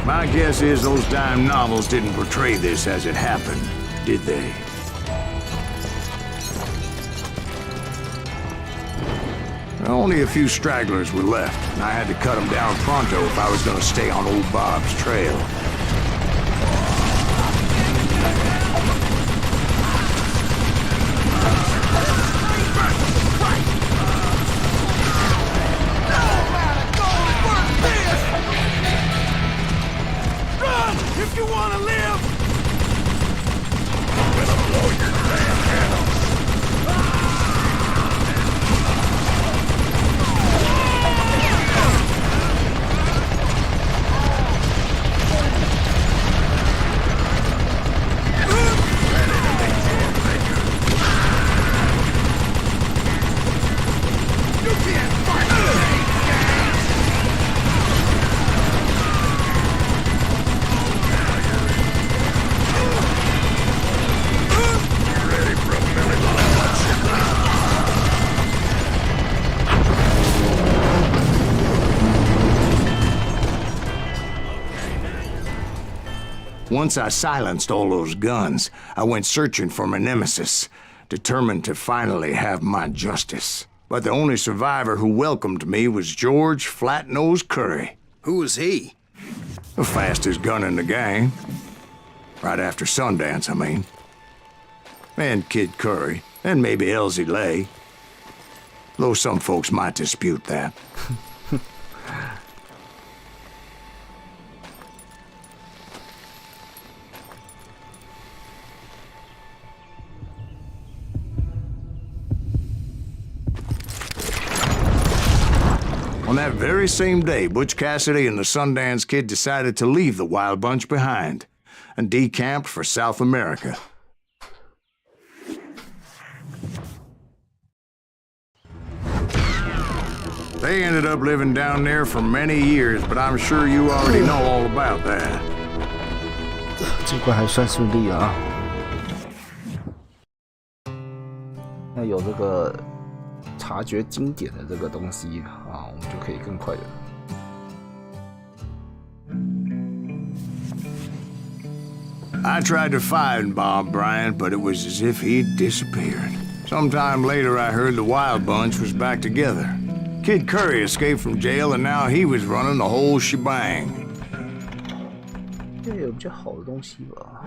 My guess is those dime novels didn't portray this as it happened, did they? Only a few stragglers were left, and I had to cut them down pronto if I was going to stay on old Bob's trail. Run if you want to live! Once I silenced all those guns, I went searching for my nemesis, determined to finally have my justice. But the only survivor who welcomed me was George Flat-Nosed Curry. Who was he? The fastest gun in the gang. Right after Sundance, I mean. And Kid Curry, and maybe Elsie Lay. Though some folks might dispute that. On that very same day, Butch Cassidy and the Sundance Kid decided to leave the Wild Bunch behind and decamped for South America. They ended up living down there for many years, but I'm sure you already know all about that. 这关还算顺利啊。那有这个察觉经典的这个东西啊，我们就可以更快的。I tried to find Bob Bryant, but it was as if he'd disappeared. Sometime later, I heard the Wild Bunch was back together. Kid Curry escaped from jail, and now he was running the whole shebang. 这有比较好的东西吧。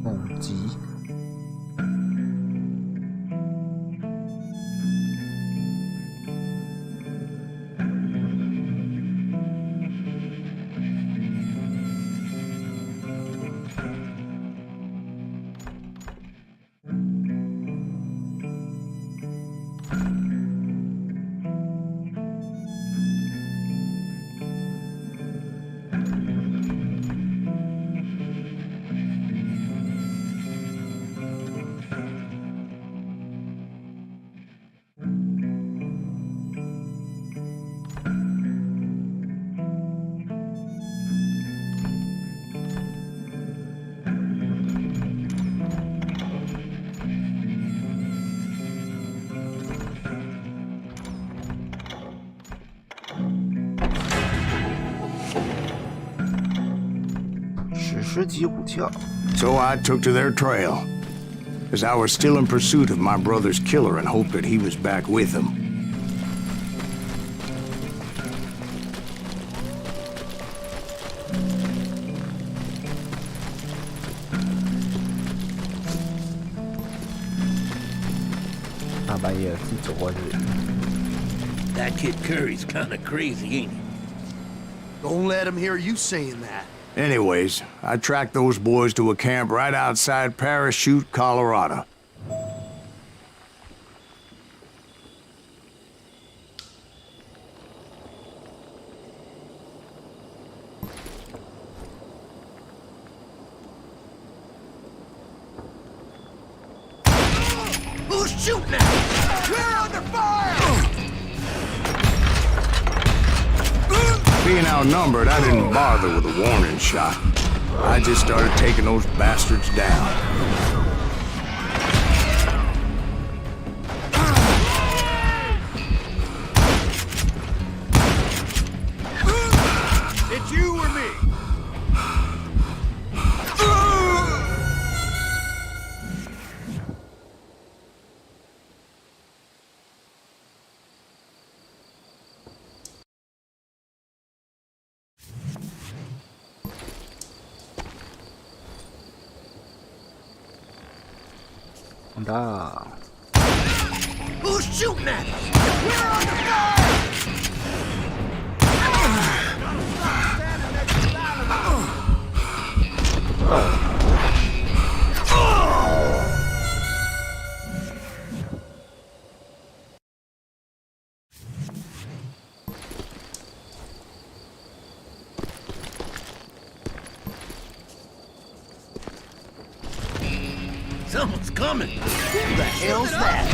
猛击。So I took to their trail, as I was still in pursuit of my brother's killer and hoped that he was back with him. That Kid Curry's kind of crazy, ain't he? Don't let him hear you saying that. Anyways, I tracked those boys to a camp right outside Parachute, Colorado. Who's shooting at us? We're under fire! Being outnumbered, I didn't bother with a warning shot. I just started taking those bastards down. 哒。 Who's shooting at us? We're under fire! Someone's coming. Who the hell's that?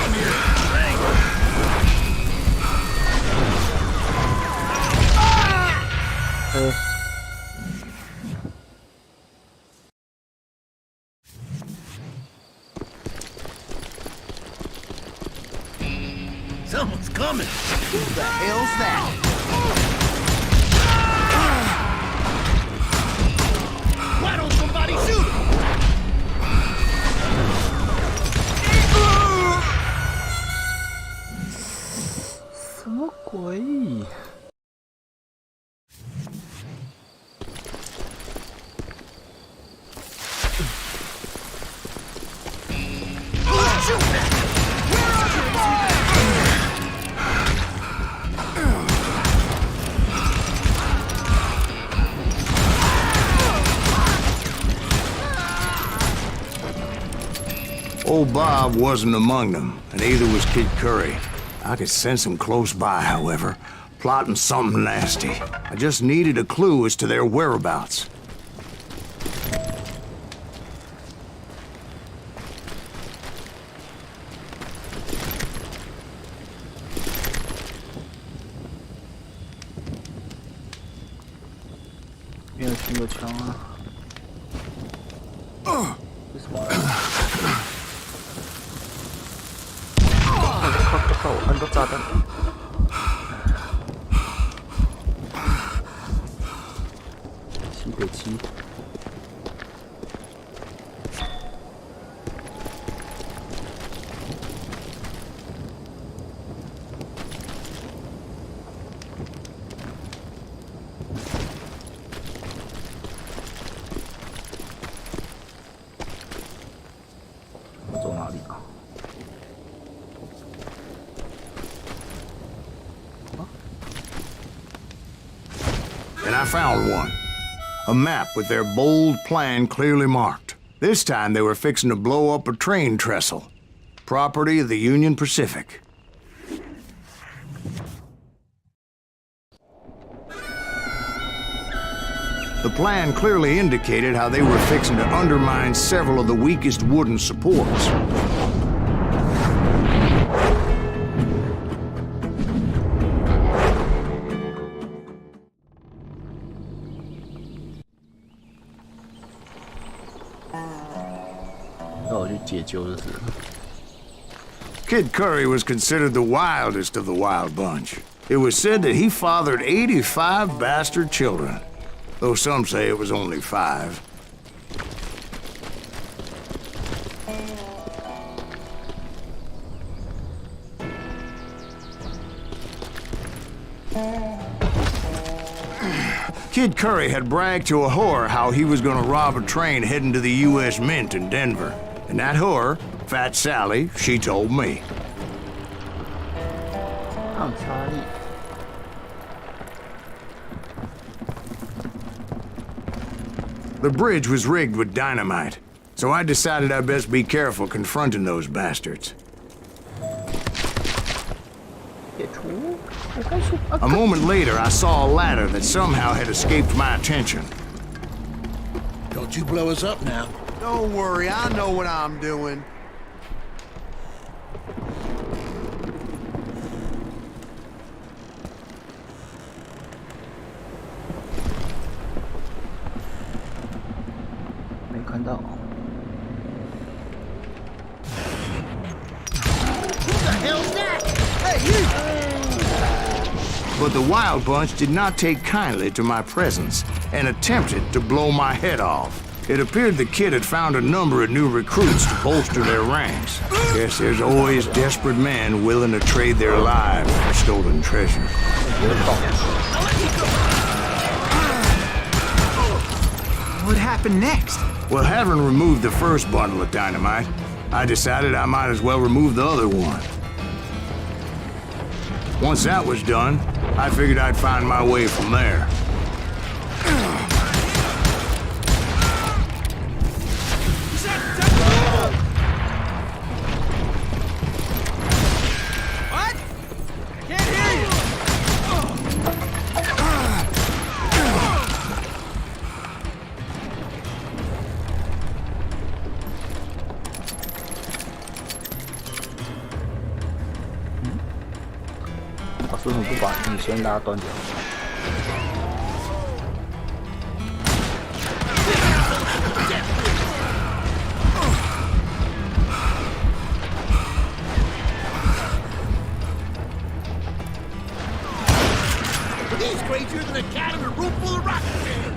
I'm here. Someone's coming. Who the hell's that? Why don't somebody shoot him? 什么鬼？ Old Bob wasn't among them, and neither was Kid Curry. I could sense him close by, however, plotting something nasty. I just needed a clue as to their whereabouts. Bien, tengo枪啊！这什么？靠！我按到炸弹。西北七。走哪里啊？ And I found one. A map with their bold plan clearly marked. This time they were fixing to blow up a train trestle. Property of the Union Pacific. The plan clearly indicated how they were fixing to undermine several of the weakest wooden supports. Kid Curry was considered the wildest of the wild bunch. It was said that he fathered 85 bastard children, though some say it was only 5. Kid Curry had bragged to a whore how he was gonna rob a train heading to the U.S. Mint in Denver. And that whore, Fat Sally, she told me. I'm sorry. The bridge was rigged with dynamite, so I decided I'd best be careful confronting those bastards. A moment later, I saw a ladder that somehow had escaped my attention. Don't you blow us up now. Don't worry, I know what I'm doing. But the Wild Bunch did not take kindly to my presence and attempted to blow my head off. It appeared the kid had found a number of new recruits to bolster their ranks. Guess there's always desperate men willing to trade their lives for stolen treasure. What happened next? Well, having removed the first bundle of dynamite, I decided I might as well remove the other one. Once that was done, I figured I'd find my way from there. What? Can't hear you. 为什么不把你先拉断掉？ He's crazier than a cat in a room full of rocking chairs.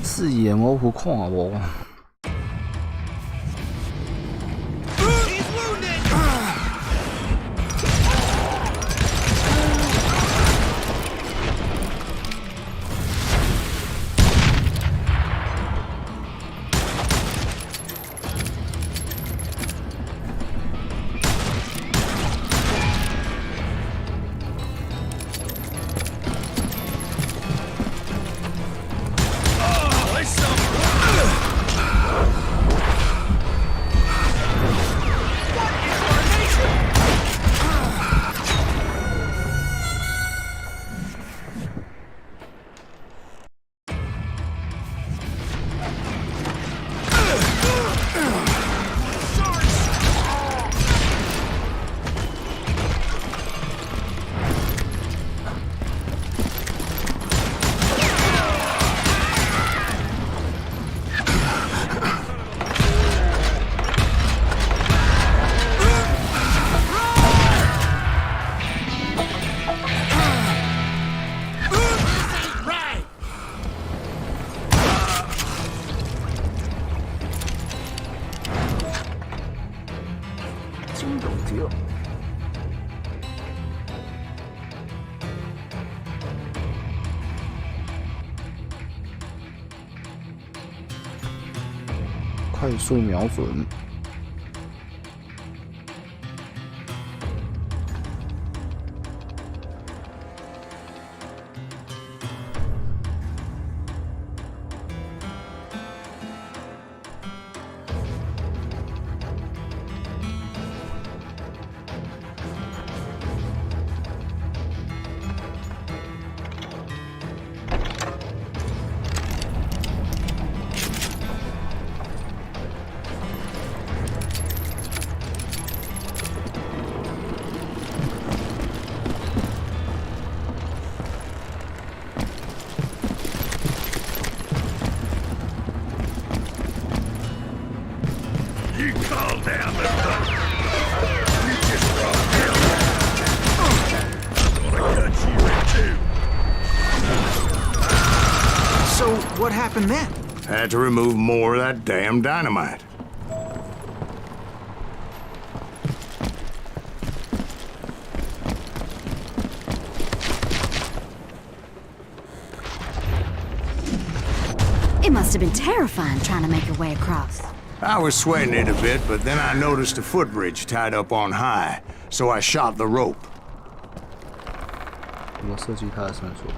视野模糊，看无。 快速瞄准。 You call down the thunder. You just brought hell. I'm gonna cut you in two. So, what happened then? Had to remove more of that damn dynamite. It must have been terrifying trying to make your way across. I was sweating it a bit, but then I noticed a footbridge tied up on high, so I shot the rope. 我设计它的绳索。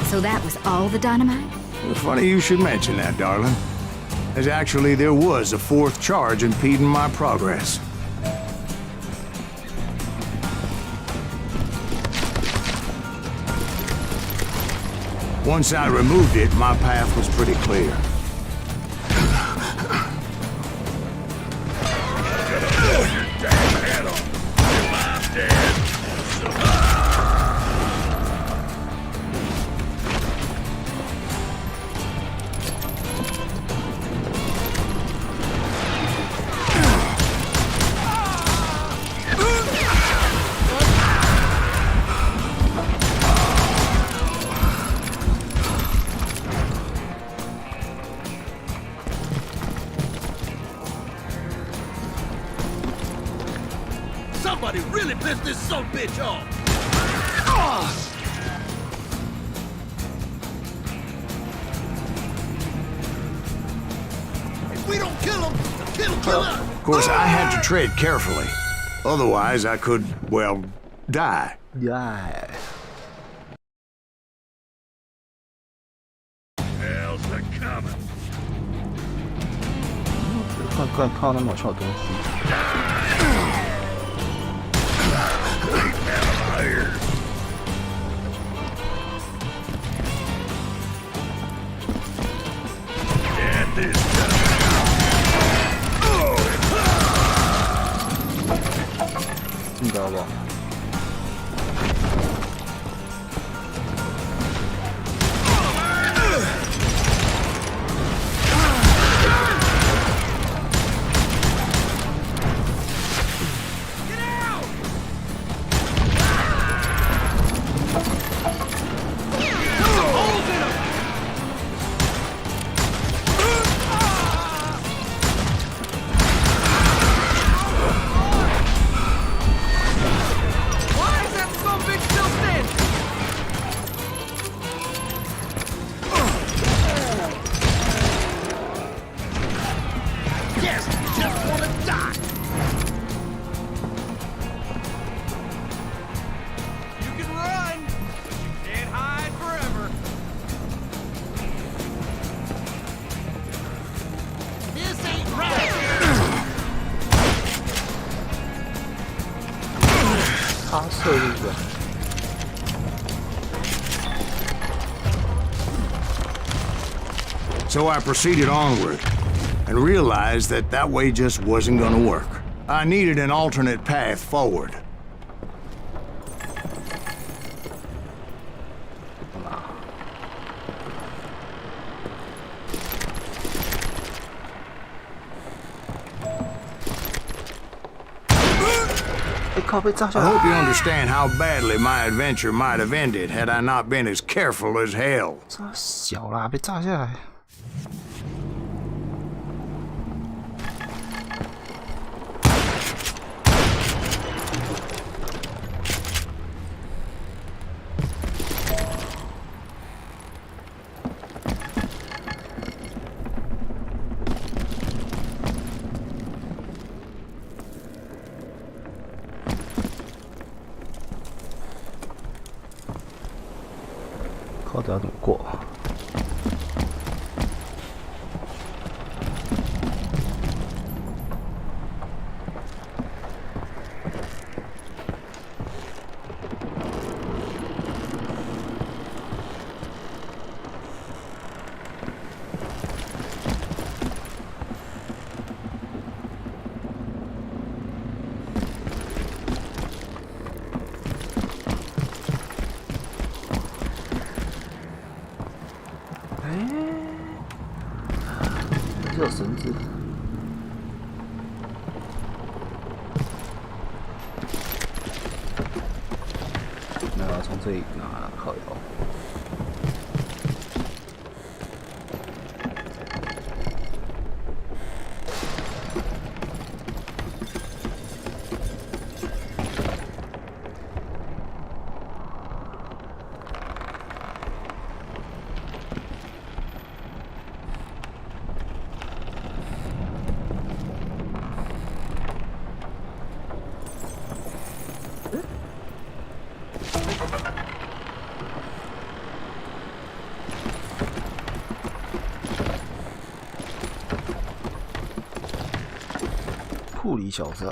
So that was all the dynamite? Funny you should mention that, darling. As actually, there was a fourth charge impeding my progress. Once I removed it, my path was pretty clear. Somebody really pissed this son-bitch off! If we don't kill him, the kid'll kill us! Of course, I had to tread carefully. Otherwise, I could, well, die. Yeah. Hell's a coming. 看到那么好笑的东西。 你知道不？发射是不是？ So I proceeded onward and realized that that way just wasn't gonna work. I needed an alternate path forward. I hope you understand how badly my adventure might have ended had I not been as careful as hell. 这小啦，被炸下来。到底要怎么过？这有绳子。那要从这里拿靠腰。库里小子。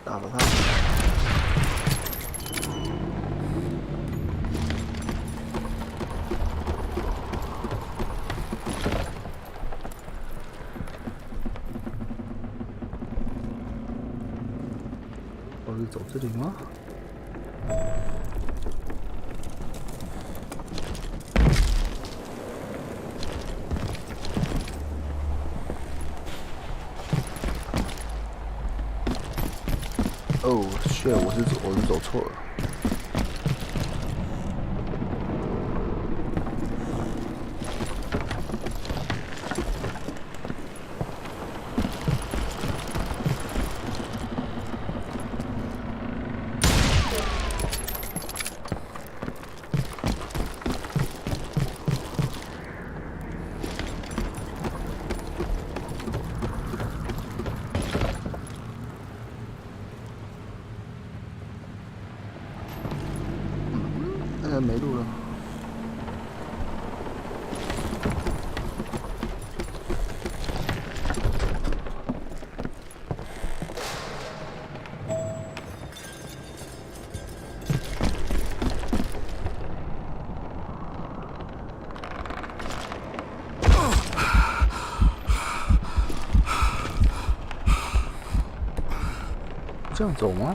打了他！我是走这里吗？哦，shit，我是走错了。没路了。这样走吗？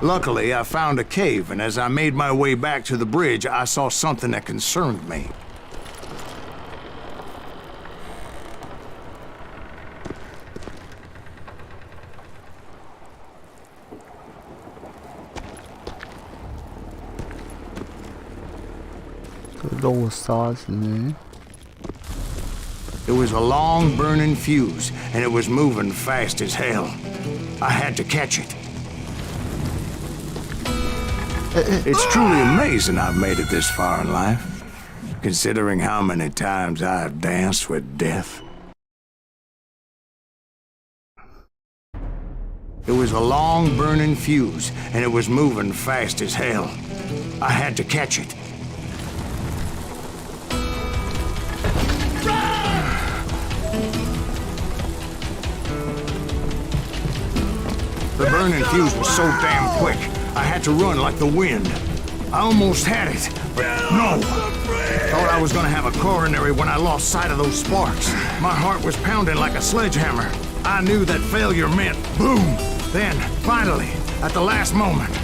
Luckily, I found a cave, and as I made my way back to the bridge, I saw something that concerned me. It was a long burning fuse, and it was moving fast as hell. I had to catch it. It's truly amazing I've made it this far in life, considering how many times I've danced with death. It was a long burning fuse, and it was moving fast as hell. I had to catch it. The burning fuse was so damn quick, I had to run like the wind. I almost had it, but no. Thought I was gonna have a coronary when I lost sight of those sparks. My heart was pounding like a sledgehammer. I knew that failure meant boom. Then, finally, at the last moment.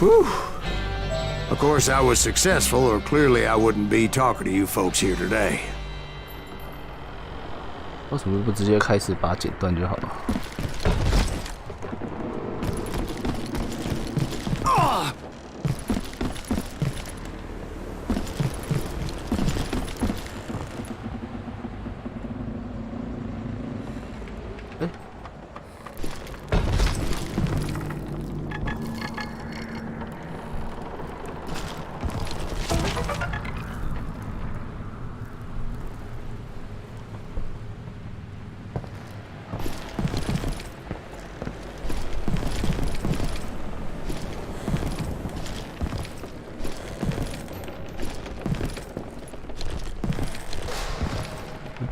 Whew. Of course, I was successful, or clearly I wouldn't be talking to you folks here today. 为什么不直接开始把它剪断就好了？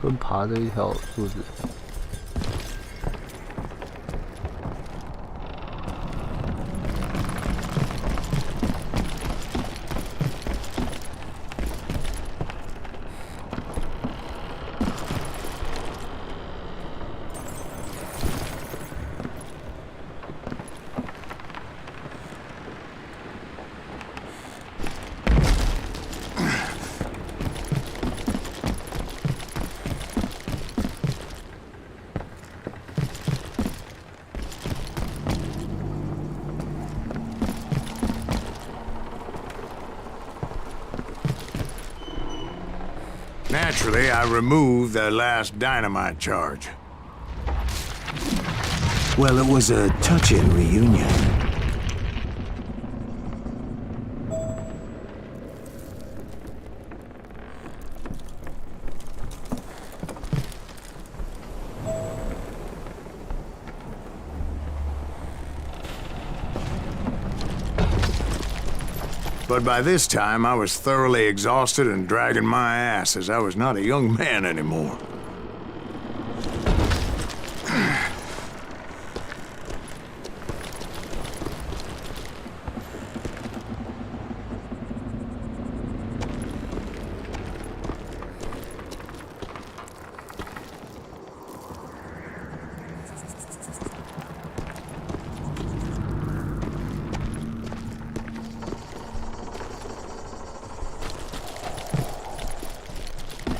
跟爬着一条柱子。Naturally, I removed the last dynamite charge. Well, it was a touching reunion. But by this time, I was thoroughly exhausted and dragging my ass as I was not a young man anymore.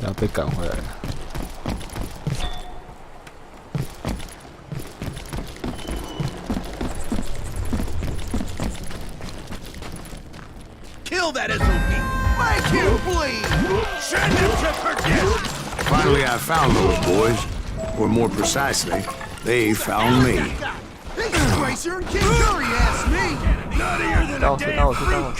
要被赶回来了。Kill that SOB! Make him bleed! Send him to perdition! Finally, I found those boys. Or more precisely, they found me. This Tracer and Kid Curry asked me! Nuttier than a 到 damn 我知道了。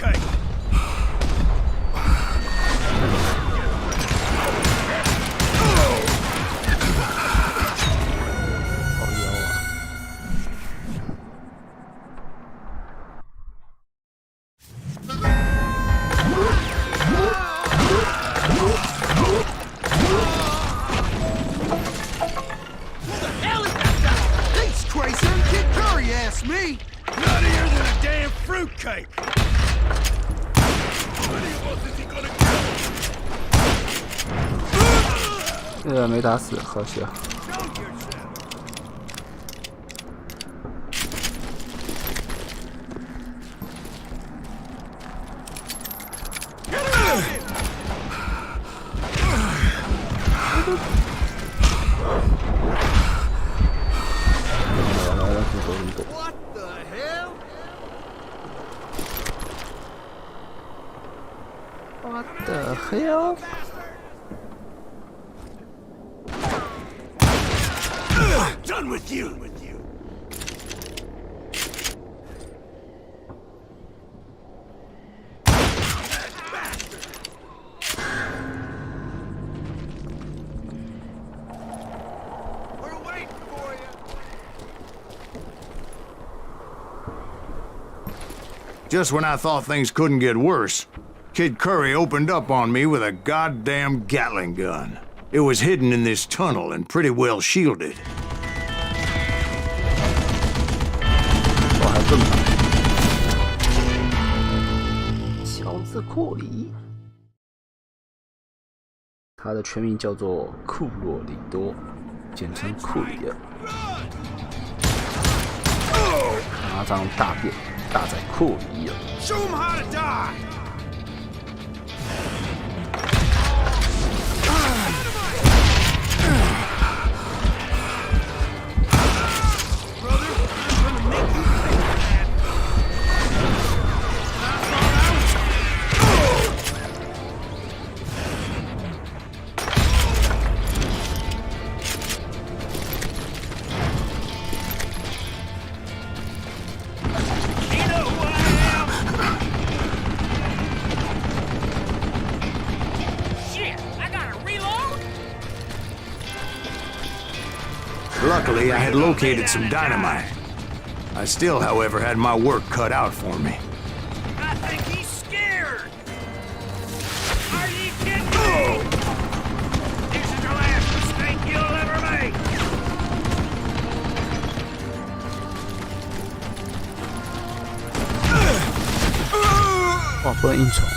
fruitcake. 没打死，好笑。What the hell? What the hell? Done with you. We're waiting for you. Just when I thought things couldn't get worse, Kid Curry opened up on me with a goddamn Gatling gun. It was hidden in this tunnel and pretty well shielded. 我还更难。小子库里，他的全名叫做库洛里多，简称库里尔。拿张大便大在库里尔。 Show him how to die. Luckily, I had located some dynamite. I still, however, had my work cut out for me. I think he's scared. Are you kidding me? This is the last mistake you'll ever make. 哇，不能硬闯，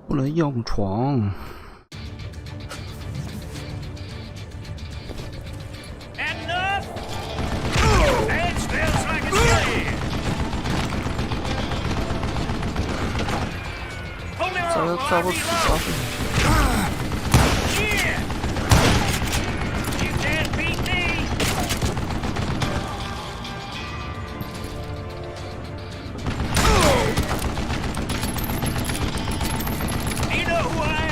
不能硬闯。 抓不死，抓不死。You know who I am.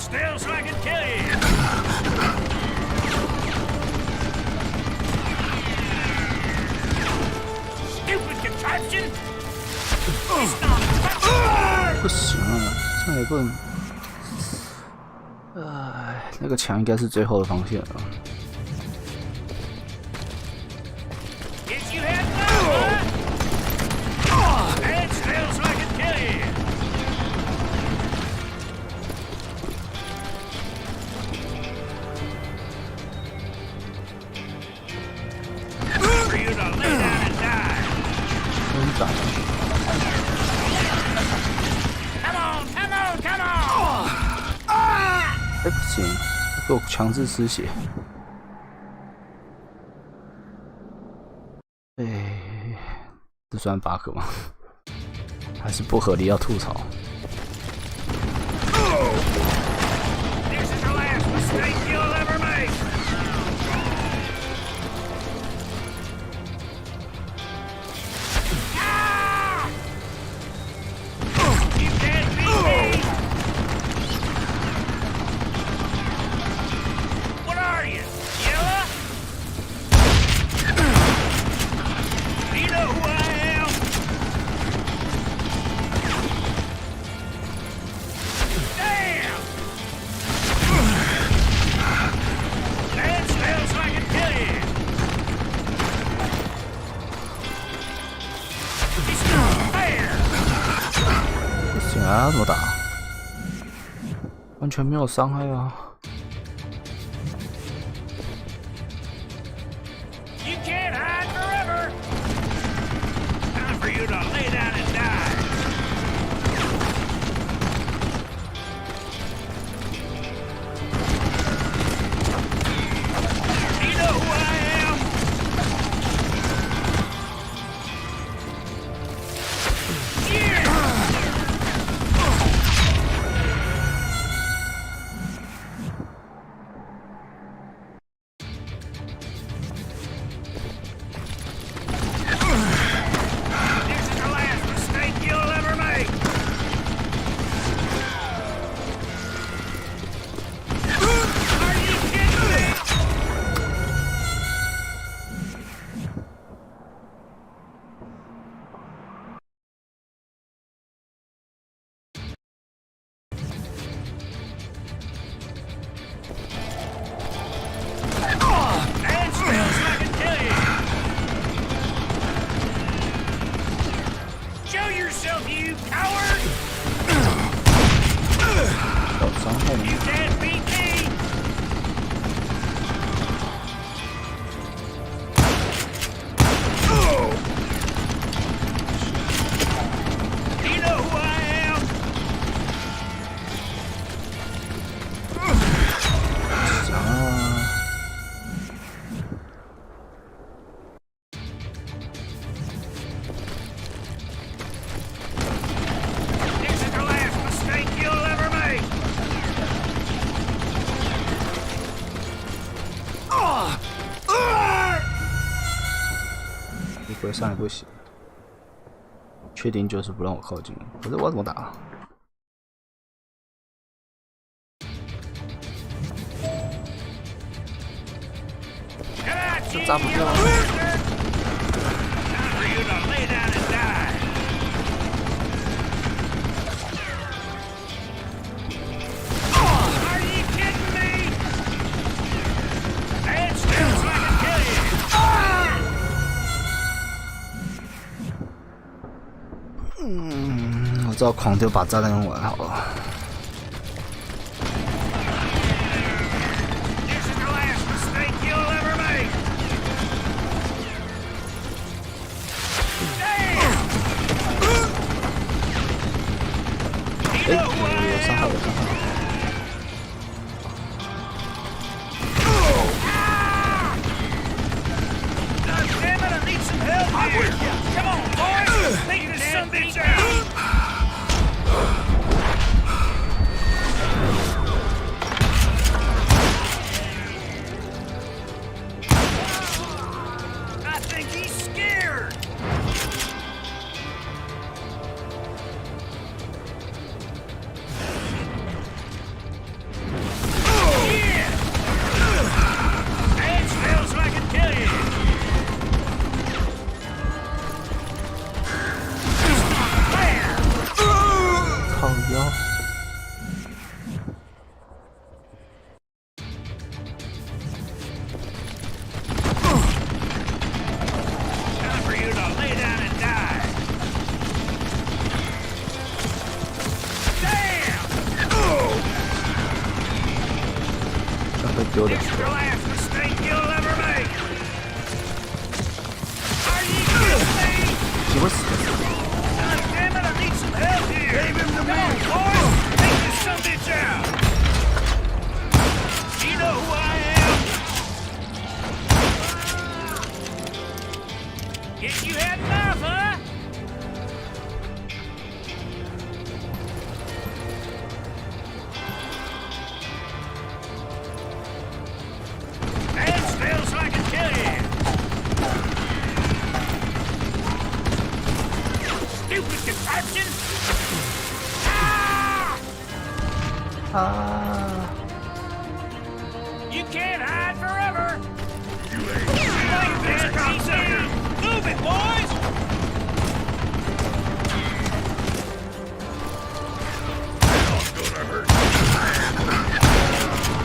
still so I can kill you. Stupid contraption. It's not. 不行啊，这样也不能。那个墙应该是最后的防线啊。Guess you had fun, huh? Stand still so I can kill you. For you to lay down and die. 真长。Come on, come on, come on. 哎，不行，给我强制失血。哎，这算 bug 吗？还是不合理要吐槽？ This is the last mistake you'll ever make. Ah! You can't beat me. What are you, Yella? Do you know who I am? Damn! Stand still so I can kill you. It's not fair. 不行啊，怎么打？完全没有伤害啊！ You can't hide forever. Time for you to lay down and die. Do you know who I am? Yeah! This is the last mistake you'll ever make. Are you kidding me? Stand still so I can kill you. Show yourself, you coward! 有伤害 You 吗？ can't beat me! Do you know who I am? 啊！ This is the last mistake you'll ever make! 你回上来不行，确定就是不让我靠近。可是我怎么打？这炸不掉。 Time for you to lay down and die. Are you kidding me? Stand still so I can kill you. 我知道狂丢把炸弹用完好了。 This is the last mistake you'll ever make. Damn! Do you 哎， know who I 有伤害， am? 有伤害。 God damn it, I need some help here. Come on, boys. Take this son of a bitch out. I think he's scared. 丢两 This is 个 the。last mistake you'll ever make. Are you kidding me? 机会死了。 God damn it, I need some help here. Leave him to me. Boys, take this sumbitch out. You know who I am? Guess you had enough, huh? Stand still so I can kill you. Stupid contraption! Ah! You can't hide forever! You ain't like this, cocksucker! Move it, boys! Hell's gonna hurt you.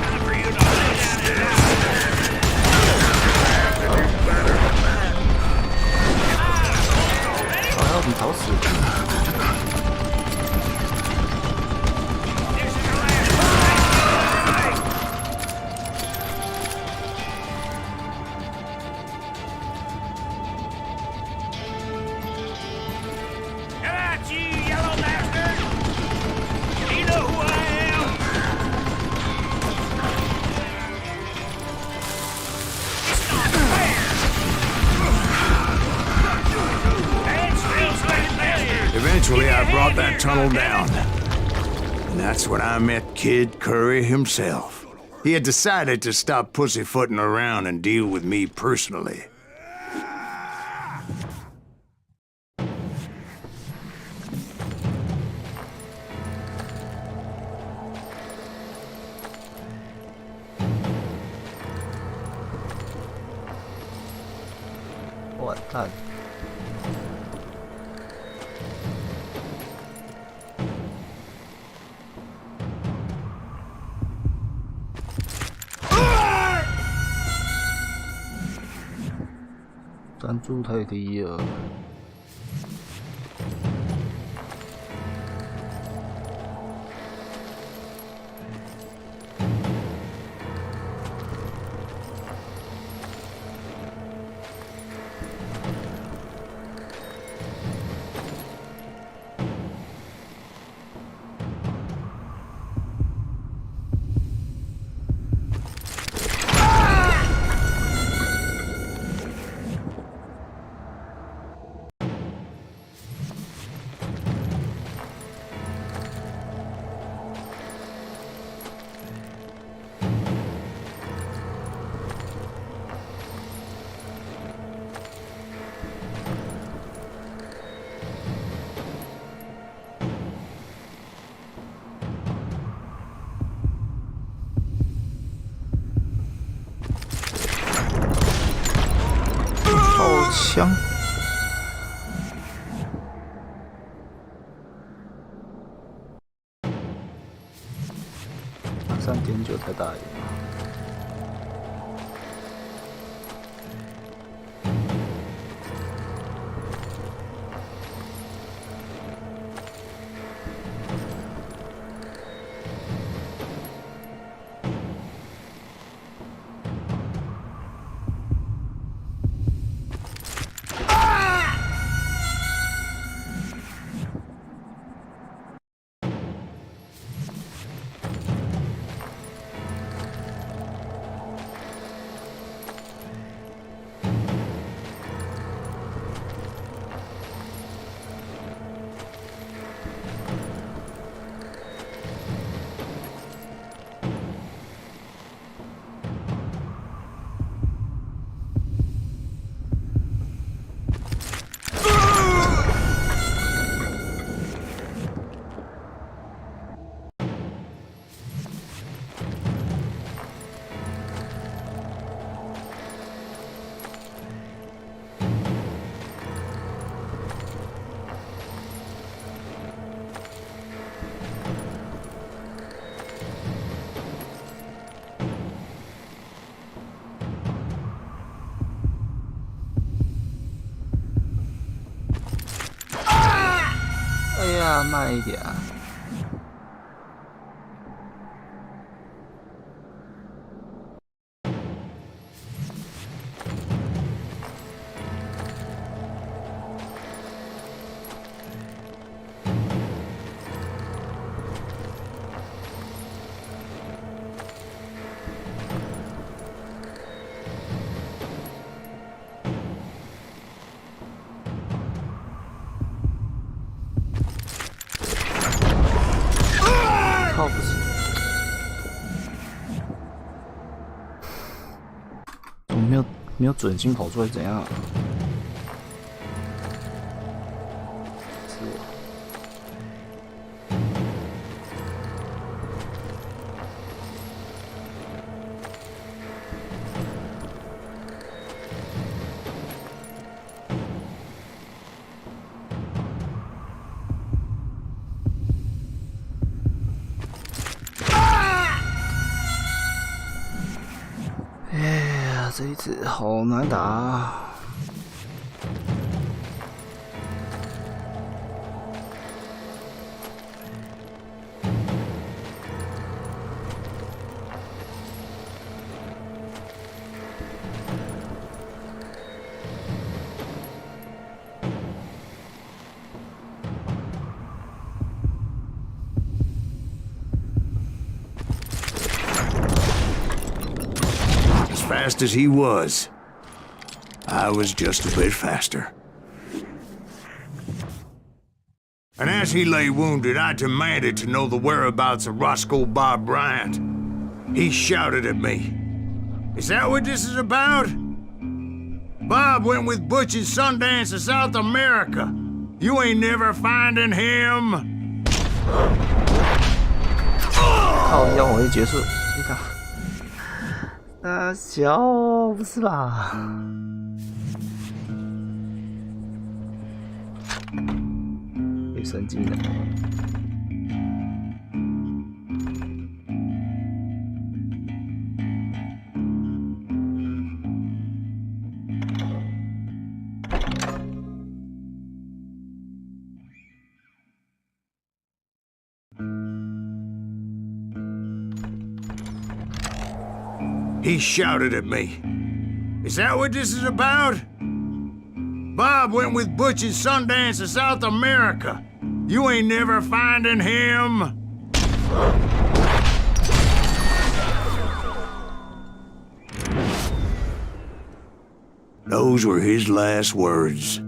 Time for you to lay down and die. You have to do better than that. 好像要你找死。 This is your last mistake. Come out, you yellow bastard! You know who I am? It's not fair! Stand still so I can tell you. Eventually, I brought that tunnel down. And that's when I met Kid Curry himself. He had decided to stop pussyfooting around and deal with me personally. "完蛋！专注太低了。好枪！3.9太大一点。哎呀，慢一点啊！没有准心跑出来怎样啊？这一次好难打啊！Fast as he was, I was just a bit faster. And as he lay wounded, I demanded to know the whereabouts of Roscoe Bob Bryant. He shouted at me. Is that what this is about? Bob went with Butch and Sundance to South America. You ain't never finding him. 靠，要我一结束，你看。小不是吧？有神经的。He shouted at me. Is that what this is about? Bob went with Butch and Sundance to South America. You ain't never finding him. Those were his last words.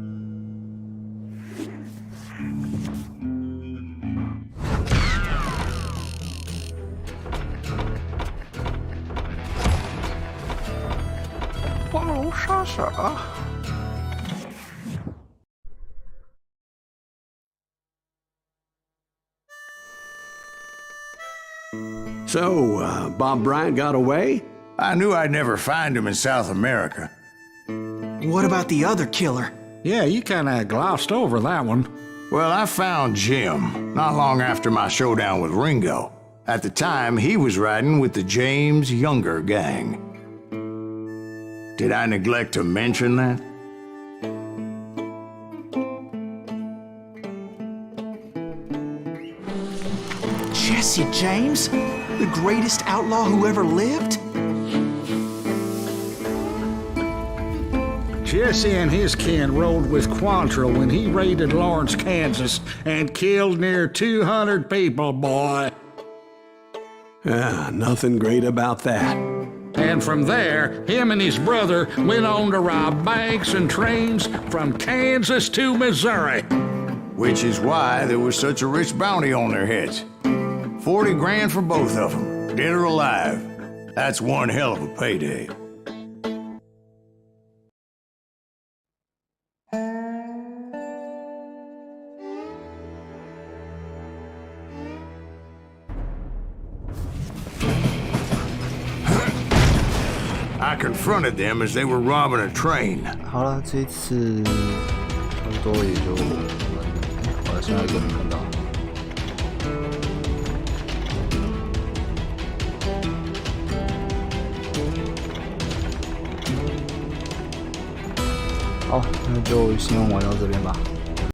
So, Bob Bryant got away? I knew I'd never find him in South America. What about the other killer? Yeah, you kinda glossed over that one. Well, I found Jim not long after my showdown with Ringo. At the time, he was riding with the James Younger gang. Did I neglect to mention that? Jesse James? The greatest outlaw who ever lived? Jesse and his kin rode with Quantrill when he raided Lawrence, Kansas, and killed near 200 people, boy. Nothing great about that. And from there, him and his brother went on to rob banks and trains from Kansas to Missouri. Which is why there was such a rich bounty on their heads. 40 grand for both of them, dead or alive. That's one hell of a payday. I confronted them as they were robbing a train. 好了，这一次差不多也就，好了，下一个没看到。好，那就先玩到这边吧。